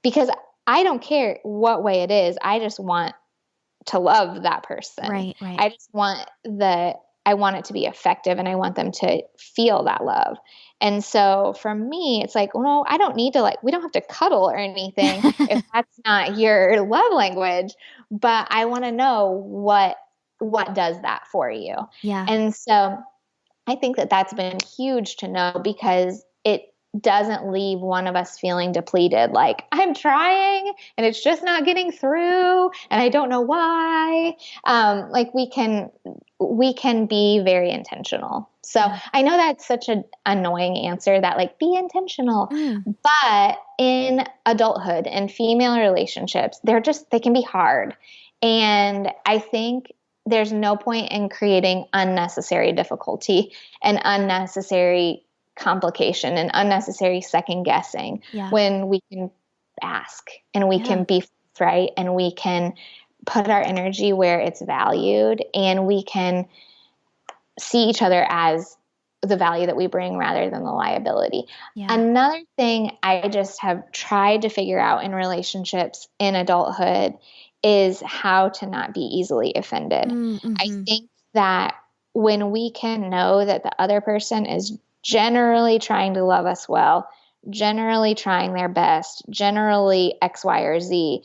because I don't care what way it is. I just want to love that person. Right. I just want I want it to be effective, and I want them to feel that love. And so for me, it's like, well, I don't need to we don't have to cuddle or anything if that's not your love language, but I want to know what what does that for you? Yeah. And so I think that that's been huge to know, because it doesn't leave one of us feeling depleted. Like, I'm trying and it's just not getting through and I don't know why. Like we can be very intentional. So I know that's such an annoying answer, that like, be intentional, but in adulthood and female relationships, they can be hard. And I think there's no point in creating unnecessary difficulty and unnecessary complication and unnecessary second guessing when we can ask and we can be forthright and we can put our energy where it's valued, and we can see each other as the value that we bring rather than the liability. Another thing I just have tried to figure out in relationships in adulthood is how to not be easily offended. I think that when we can know that the other person is generally trying to love us well, generally trying their best, generally X, Y, or Z,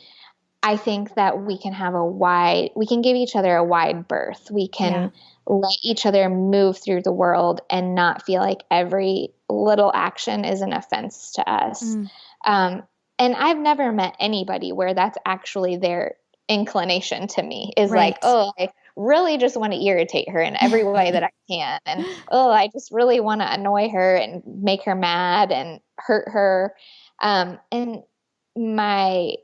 I think that we can give each other a wide berth. We can let each other move through the world and not feel like every little action is an offense to us. And I've never met anybody where that's actually their inclination to me, is like, oh, I really just want to irritate her in every way that I can. And, oh, I just really want to annoy her and make her mad and hurt her. And my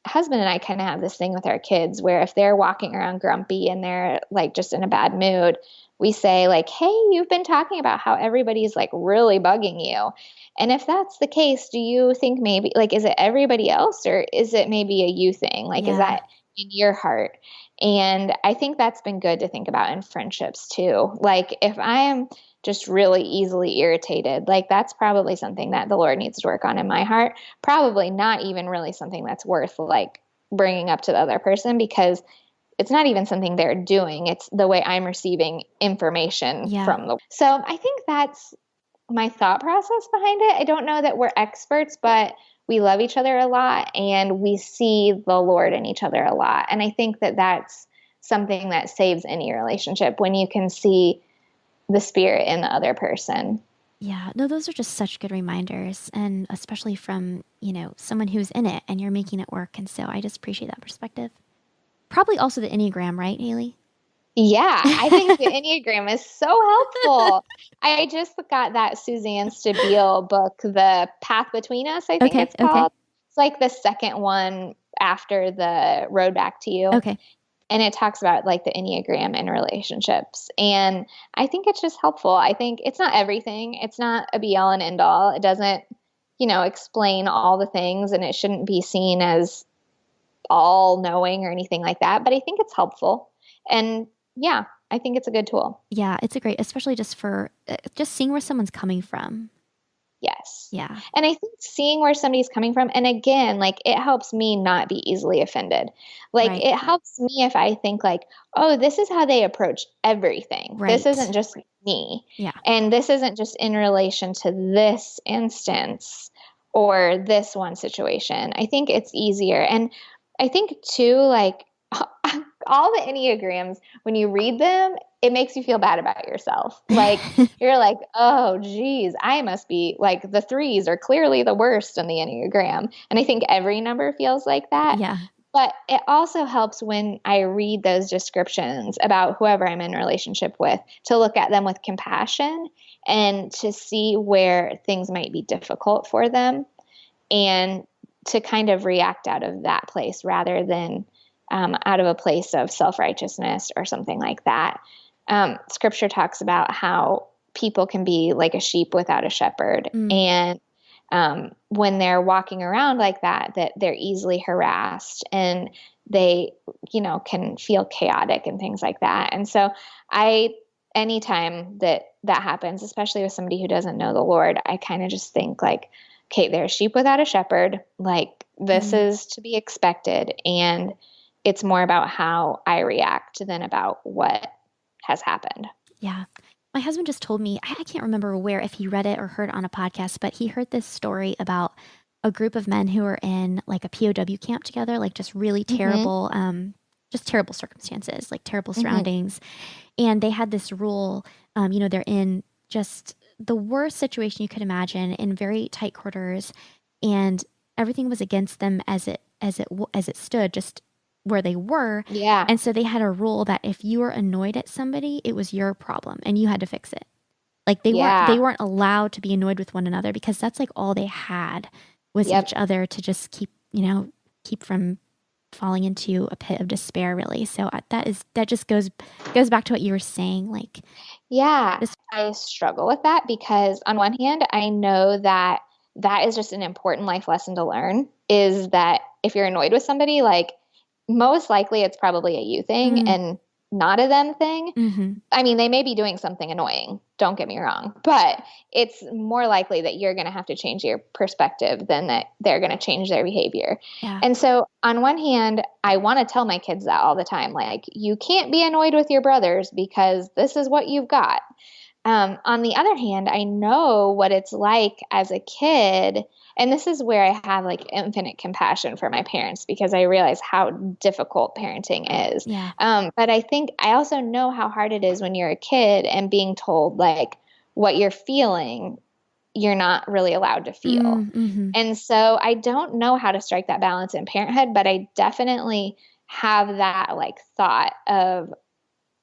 husband and I kind of have this thing with our kids where if they're walking around grumpy and they're like just in a bad mood, we say like, hey, you've been talking about how everybody's like really bugging you. And if that's the case, do you think maybe like, is it everybody else or is it maybe a you thing? Like, is that in your heart? And I think that's been good to think about in friendships too. Like if I am just really easily irritated, like that's probably something that the Lord needs to work on in my heart. Probably not even really something that's worth like bringing up to the other person, because it's not even something they're doing. It's the way I'm receiving information from the. So I think that's my thought process behind it. I don't know that we're experts, but we love each other a lot and we see the Lord in each other a lot. And I think that that's something that saves any relationship, when you can see the Spirit in the other person. Yeah, no, those are just such good reminders, and especially from, someone who's in it and you're making it work. And so I just appreciate that perspective. Probably also the enneagram, right, Hayley? Yeah, I think the enneagram is so helpful. I just got that Suzanne Stabile book, The Path Between Us, I think it's called. It's like the second one after The Road Back to You. Okay. And it talks about like the enneagram and relationships. And I think it's just helpful. I think it's not everything. It's not a be all and end all. It doesn't, explain all the things, and it shouldn't be seen as all knowing or anything like that. But I think it's helpful. And yeah, I think it's a good tool. Yeah, it's a great, especially just for just seeing where someone's coming from. Yes. Yeah. And I think seeing where somebody's coming from, and again, like it helps me not be easily offended. Like it helps me if I think like, oh, this is how they approach everything. This isn't just me. Yeah. And this isn't just in relation to this instance or this one situation. I think it's easier. And I think too, like all the Enneagrams, when you read them, it makes you feel bad about yourself. Like you're like, oh, geez, I must be like the 3s are clearly the worst in the Enneagram. And I think every number feels like that. Yeah. But it also helps when I read those descriptions about whoever I'm in relationship with to look at them with compassion and to see where things might be difficult for them and to kind of react out of that place rather than out of a place of self-righteousness or something like that. Scripture talks about how people can be like a sheep without a shepherd. And when they're walking around like that, that they're easily harassed and they, can feel chaotic and things like that. And so anytime that happens, especially with somebody who doesn't know the Lord, I kind of just think like, okay, they're a sheep without a shepherd. Like this is to be expected. And it's more about how I react than about what has happened. Yeah. My husband just told me, I can't remember where, if he read it or heard it on a podcast, but he heard this story about a group of men who were in like a POW camp together, like just really terrible just terrible circumstances, like terrible surroundings. And they had this rule, they're in just the worst situation you could imagine, in very tight quarters, and everything was against them as it stood, just where they were. Yeah. And so they had a rule that if you were annoyed at somebody, it was your problem and you had to fix it. Like they weren't allowed to be annoyed with one another, because that's like all they had was each other to just keep from falling into a pit of despair, really. So that just goes back to what you were saying. Like, yeah, I struggle with that, because on one hand, I know that is just an important life lesson to learn, is that if you're annoyed with somebody, like most likely it's probably a you thing and not a them thing. I mean, they may be doing something annoying, don't get me wrong, but it's more likely that you're going to have to change your perspective than that they're going to change their behavior. Yeah. And so on one hand, I want to tell my kids that all the time, like, you can't be annoyed with your brothers because this is what you've got. On the other hand, I know what it's like as a kid. And this is where I have like infinite compassion for my parents, because I realize how difficult parenting is. Yeah. But I think I also know how hard it is when you're a kid and being told like what you're feeling, you're not really allowed to feel. And so I don't know how to strike that balance in parenthood, but I definitely have that like thought of,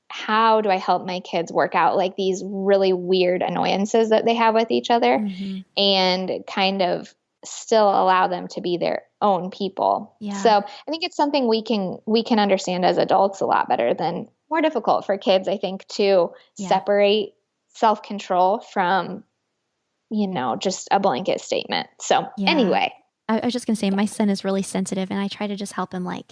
how do I help my kids work out like these really weird annoyances that they have with each other and kind of still allow them to be their own people. Yeah. So I think it's something we can understand as adults a lot better than, more difficult for kids, I think, to separate self-control from, just a blanket statement. So anyway. I was just going to say, my son is really sensitive, and I try to just help him. Like,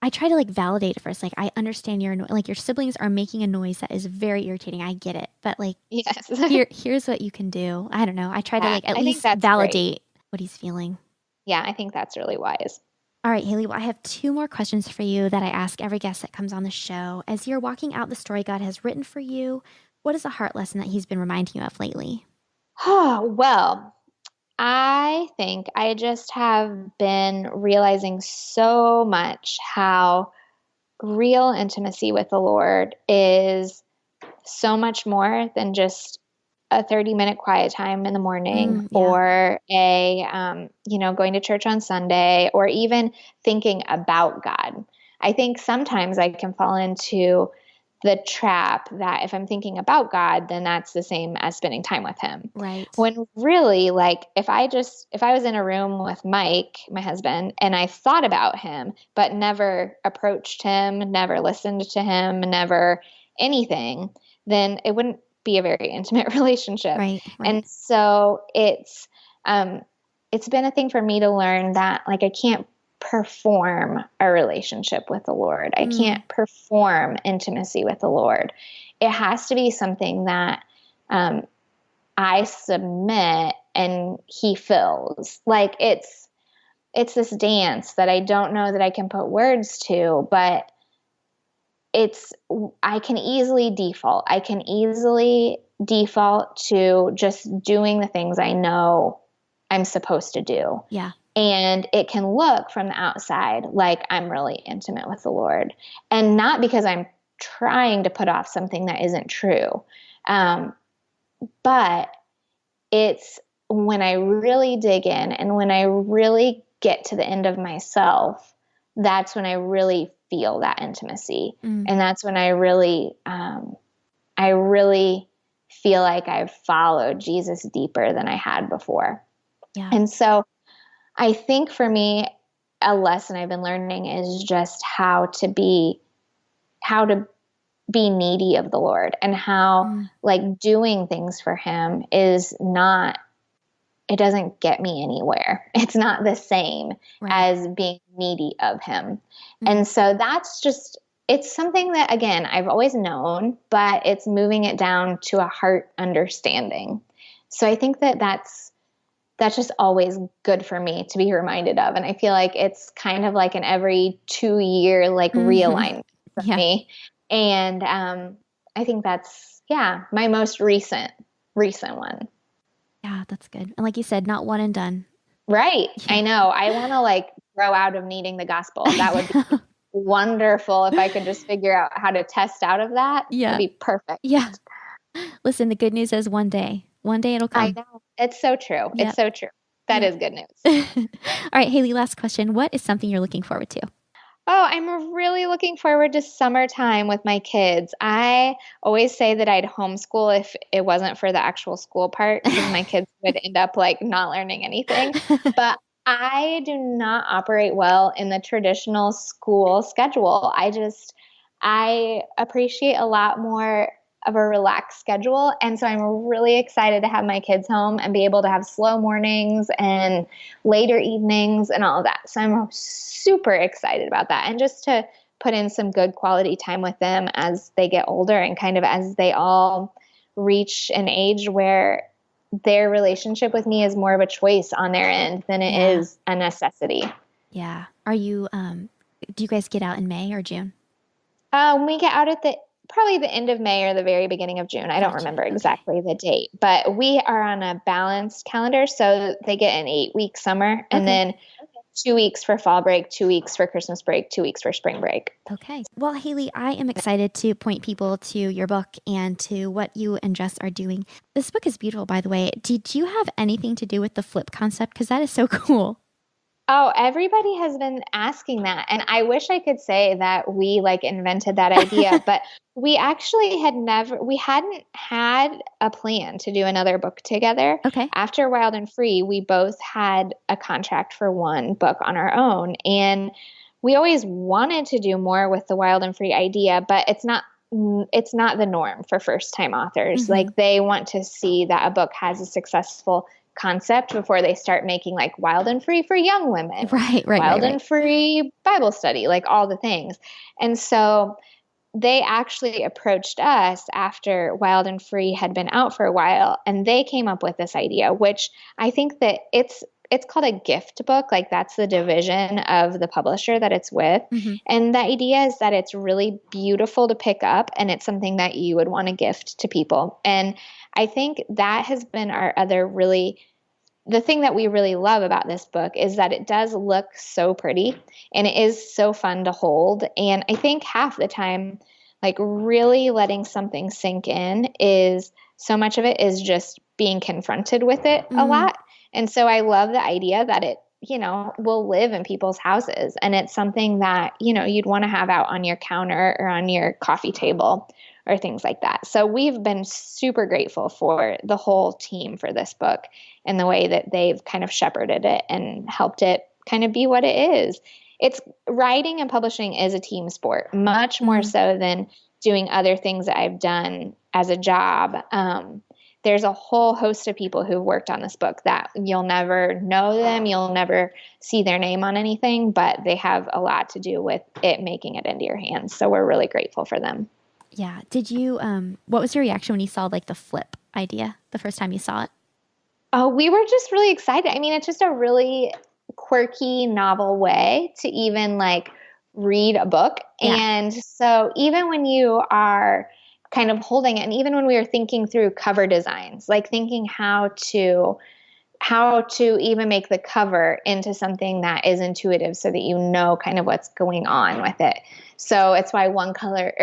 I try to like validate it first. Like, I understand like your siblings are making a noise that is very irritating. I get it. But like, yes. here's what you can do. I don't know. I try to like at least validate what he's feeling. Yeah, I think that's really wise. All right, Hayley, well, I have 2 more questions for you that I ask every guest that comes on the show. As you're walking out the story God has written for you, what is a heart lesson that he's been reminding you of lately? Oh, well, I think I just have been realizing so much how real intimacy with the Lord is so much more than just a 30-minute quiet time in the morning or going to church on Sunday, or even thinking about God. I think sometimes I can fall into the trap that if I'm thinking about God, then that's the same as spending time with him. Right. When really, like, if I was in a room with Mike, my husband, and I thought about him, but never approached him, never listened to him, never anything, then it wouldn't be a very intimate relationship. Right. And so it's been a thing for me to learn that, like, I can't perform a relationship with the Lord. I can't perform intimacy with the Lord. It has to be something that I submit and he fills. Like, it's this dance that I don't know that I can put words to, but I can easily default. I can easily default to just doing the things I know I'm supposed to do. Yeah. And it can look from the outside like I'm really intimate with the Lord. And not because I'm trying to put off something that isn't true. But it's when I really dig in and when I really get to the end of myself, that's when I really feel that intimacy. And that's when I really feel like I've followed Jesus deeper than I had before. Yeah. And so I think for me, a lesson I've been learning is just how to be needy of the Lord, and how like doing things for him is not, it doesn't get me anywhere. It's not the same as being needy of him. And so that's just, it's something that, again, I've always known, but it's moving it down to a heart understanding. So I think that's just always good for me to be reminded of. And I feel like it's kind of like an every 2-year like realignment for me. And I think that's, my most recent one. Yeah, that's good. And like you said, not one and done. Right. Yeah. I know. I want to like grow out of needing the gospel. That would be wonderful if I could just figure out how to test out of that. Yeah. It'd be perfect. Yeah. Listen, the good news is one day it'll I come. know. It's so true. Yeah. It's so true. That Yeah. is good news. All right, Hayley, last question. What is something you're looking forward to? Oh, I'm really looking forward to summertime with my kids. I always say that I'd homeschool if it wasn't for the actual school part because my kids would end up like not learning anything. But I do not operate well in the traditional school schedule. I appreciate a lot more of a relaxed schedule. And so I'm really excited to have my kids home and be able to have slow mornings and later evenings and all of that. So I'm super excited about that. And just to put in some good quality time with them as they get older and kind of as they all reach an age where their relationship with me is more of a choice on their end than it is a necessity. Yeah. Are you, do you guys get out in May or June? We get out at probably the end of May or the very beginning of June. I don't remember exactly the date, but we are on a balanced calendar. So they get an 8-week summer and then 2 weeks for fall break, 2 weeks for Christmas break, 2 weeks for spring break. Okay. Well, Hayley, I am excited to point people to your book and to what you and Jess are doing. This book is beautiful, by the way. Did you have anything to do with the flip concept? Because that is so cool. Oh, everybody has been asking that. And I wish I could say that we like invented that idea, but we actually we hadn't had a plan to do another book together. Okay. After Wild and Free, we both had a contract for one book on our own. And we always wanted to do more with the Wild and Free idea, but it's not the norm for first time authors. Like they want to see that a book has a successful concept before they start making like Wild and Free for young women, Wild and Free Bible study, like all the things. And so they actually approached us after Wild and Free had been out for a while, and they came up with this idea, which I think that it's called a gift book. Like that's the division of the publisher that it's with. And the idea is that it's really beautiful to pick up and it's something that you would want to gift to people. And I think that has been the thing that we really love about this book is that it does look so pretty and it is so fun to hold. And I think half the time, like really letting something sink in is so much of it is just being confronted with it a lot. And so I love the idea that it, will live in people's houses. And it's something that, you'd want to have out on your counter or on your coffee table or things like that. So we've been super grateful for the whole team for this book and the way that they've kind of shepherded it and helped it kind of be what it is. It's writing and publishing is a team sport, much more so than doing other things that I've done as a job. There's a whole host of people who've worked on this book that you'll never know them. You'll never see their name on anything, but they have a lot to do with it making it into your hands. So we're really grateful for them. Yeah. Did you, what was your reaction when you saw like the flip idea the first time you saw it? Oh, we were just really excited. I mean, it's just a really quirky, novel way to even like read a book. Yeah. And so even when you are kind of holding it, and even when we were thinking through cover designs, like thinking how to even make the cover into something that is intuitive so that you know kind of what's going on with it. So it's why one cover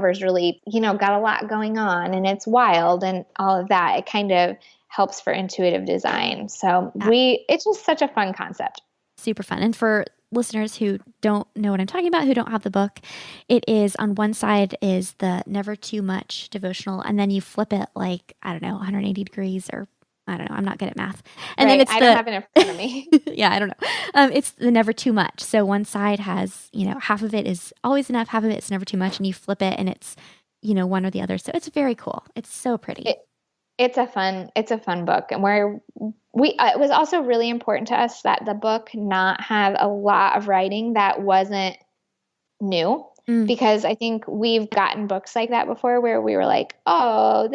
is really, got a lot going on and it's wild and all of that. It kind of helps for intuitive design. So it's just such a fun concept. Super fun. And for listeners who don't know what I'm talking about, who don't have the book, it is on one side is the Never Too Much devotional. And then you flip it like, I don't know, 180 degrees or I don't know. I'm not good at math. And then it's I don't have it in front of me. Yeah, I don't know. It's the Never Too Much. So one side has, half of it is always enough, half of it's never too much, and you flip it and it's, one or the other. So it's very cool. It's so pretty. It's a fun book. And it was also really important to us that the book not have a lot of writing that wasn't new. Because I think we've gotten books like that before where we were like, oh,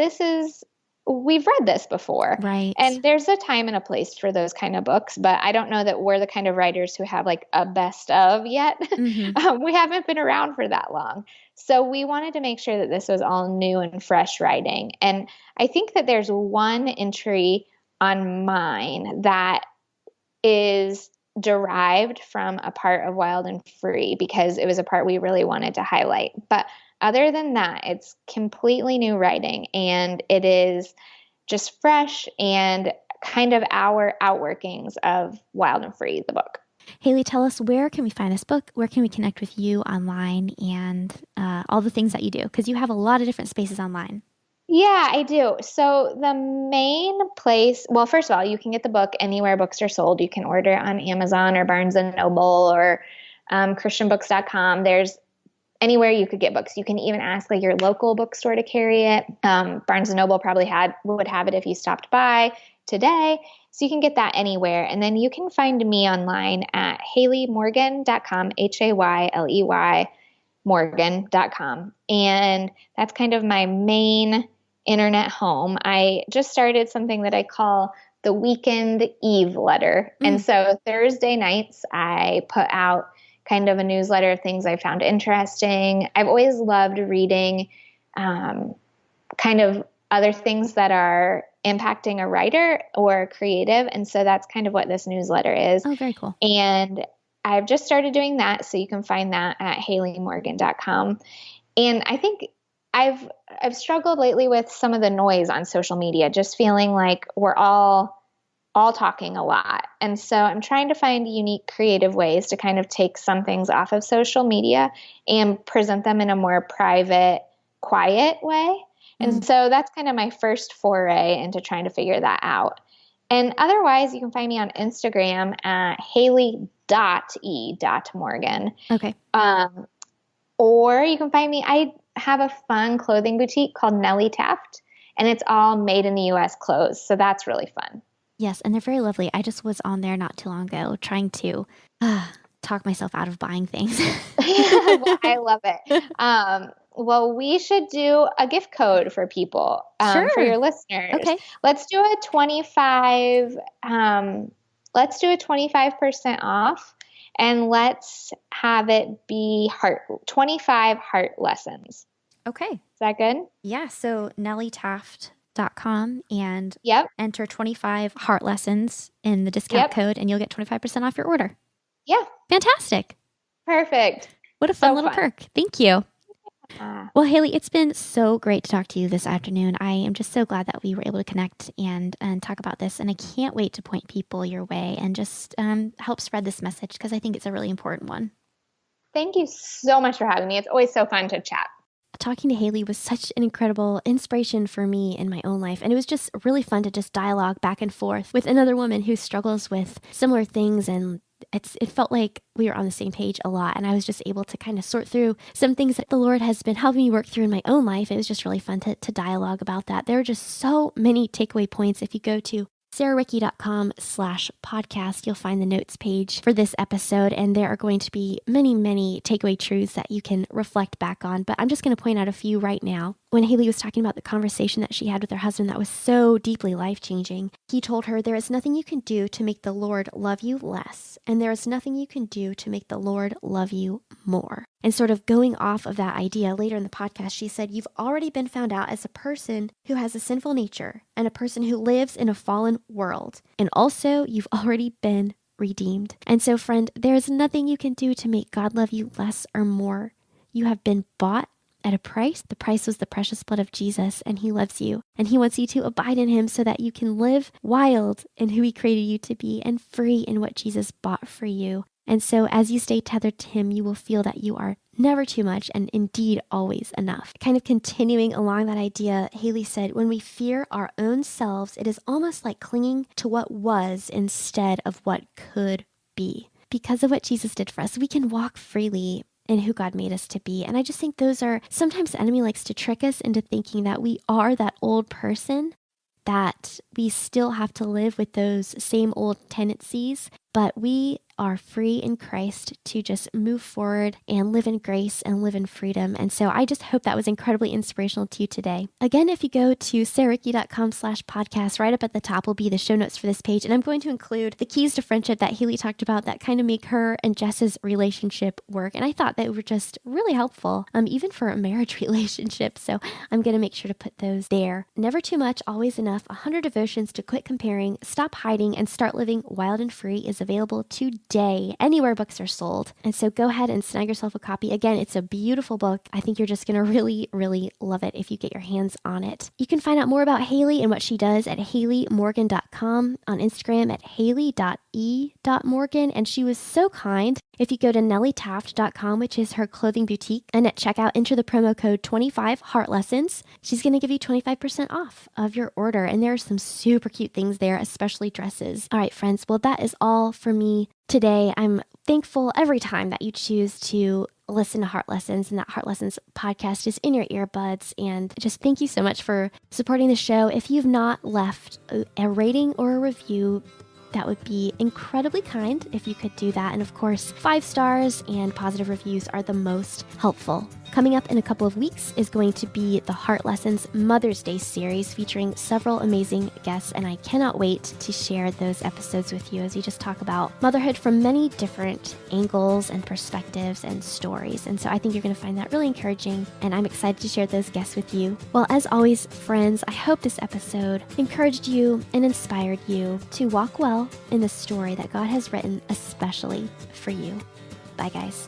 we've read this before. Right. And there's a time and a place for those kind of books, but I don't know that we're the kind of writers who have like a best of yet. We haven't been around for that long. So we wanted to make sure that this was all new and fresh writing. And I think that there's one entry on mine that is derived from a part of Wild and Free because it was a part we really wanted to highlight. But other than that, it's completely new writing, and it is just fresh and kind of our outworkings of Wild and Free, the book. Hayley, tell us, where can we find this book? Where can we connect with you online and all the things that you do? Because you have a lot of different spaces online. Yeah, I do. So the main place, well, first of all, you can get the book anywhere books are sold. You can order it on Amazon or Barnes and Noble or christianbooks.com. There's anywhere you could get books. You can even ask like your local bookstore to carry it. Barnes and Noble probably would have it if you stopped by today. So you can get that anywhere. And then you can find me online at hayleymorgan.com, Hayley Morgan.com. And that's kind of my main internet home. I just started something that I call the Weekend Eve letter. And so Thursday nights, I put out kind of a newsletter of things I found interesting. I've always loved reading kind of other things that are impacting a writer or a creative. And so that's kind of what this newsletter is. Oh, very cool. And I've just started doing that. So you can find that at hayleymorgan.com. And I think I've struggled lately with some of the noise on social media, just feeling like we're all talking a lot. And so I'm trying to find unique, creative ways to kind of take some things off of social media and present them in a more private, quiet way. And so that's kind of my first foray into trying to figure that out. And otherwise, you can find me on Instagram at Hayley.e.morgan. Okay. Or you can find me, I have a fun clothing boutique called Nellie Taft, and it's all made in the U.S. clothes. So that's really fun. Yes, and they're very lovely. I just was on there not too long ago trying to talk myself out of buying things. Well, I love it. Well, we should do a gift code for people, Sure. for your listeners. Okay. Let's do a 25% off, and let's have it be 25 heart lessons. Okay. Is that good? Yeah. So nellietaft.com and Yep. enter 25 heart lessons in the discount code, and you'll get 25% off your order. Yeah. Fantastic. Perfect. What a fun little perk. Thank you. Well, Hayley, it's been so great to talk to you this afternoon. I am just so glad that we were able to connect and talk about this. And I can't wait to point people your way and just help spread this message, because I think it's a really important one. Thank you so much for having me. It's always so fun to chat. Talking to Hayley was such an incredible inspiration for me in my own life. And it was just really fun to just dialogue back and forth with another woman who struggles with similar things, and it felt like we were on the same page a lot, and I was just able to kind of sort through some things that the Lord has been helping me work through in my own life. It was just really fun to dialogue about that. There are just so many takeaway points. If you go to sarahrieke.com/podcast, you'll find the notes page for this episode, and there are going to be many, many takeaway truths that you can reflect back on. But I'm just going to point out a few right now. When Hayley was talking about the conversation that she had with her husband that was so deeply life-changing, he told her, there is nothing you can do to make the Lord love you less, and there is nothing you can do to make the Lord love you more. And sort of going off of that idea, later in the podcast, she said, you've already been found out as a person who has a sinful nature and a person who lives in a fallen world. And also, you've already been redeemed. And so, friend, there is nothing you can do to make God love you less or more. You have been bought at a price. The price was the precious blood of Jesus, and he loves you. And he wants you to abide in him so that you can live wild in who he created you to be and free in what Jesus bought for you. And so as you stay tethered to him, you will feel that you are never too much and indeed always enough. Kind of continuing along that idea, Hayley said, when we fear our own selves, it is almost like clinging to what was instead of what could be. Because of what Jesus did for us, we can walk freely in who God made us to be. And I just think those are, sometimes the enemy likes to trick us into thinking that we are that old person, that we still have to live with those same old tendencies, but we are free in Christ to just move forward and live in grace and live in freedom. And so I just hope that was incredibly inspirational to you today. Again, if you go to sarahrieke.com/podcast, right up at the top will be the show notes for this page. And I'm going to include the keys to friendship that Hayley talked about that kind of make her and Jess's relationship work. And I thought they were just really helpful, even for a marriage relationship. So I'm going to make sure to put those there. Never too much, always enough. 100 devotions to quit comparing, stop hiding, and start living wild and free is available today anywhere books are sold. And so go ahead and snag yourself a copy. Again, it's a beautiful book. I think you're just going to really, really love it if you get your hands on it. You can find out more about Hayley and what she does at HayleyMorgan.com, on Instagram at Hayley.e.morgan. And she was so kind. If you go to NellieTaft.com, which is her clothing boutique, and at checkout, enter the promo code 25 Heart Lessons, she's going to give you 25% off of your order. And there are some super cute things there, especially dresses. All right, friends. Well, that is all for me today. I'm thankful every time that you choose to listen to Heart Lessons, and that Heart Lessons podcast is in your earbuds. And just thank you so much for supporting the show. If you've not left a rating or a review, that would be incredibly kind if you could do that. And of course, 5 stars and positive reviews are the most helpful. Coming up in a couple of weeks is going to be the Heart Lessons Mother's Day series featuring several amazing guests, and I cannot wait to share those episodes with you as we just talk about motherhood from many different angles and perspectives and stories. And so I think you're going to find that really encouraging, and I'm excited to share those guests with you. Well, as always, friends, I hope this episode encouraged you and inspired you to walk well in the story that God has written especially for you. Bye, guys.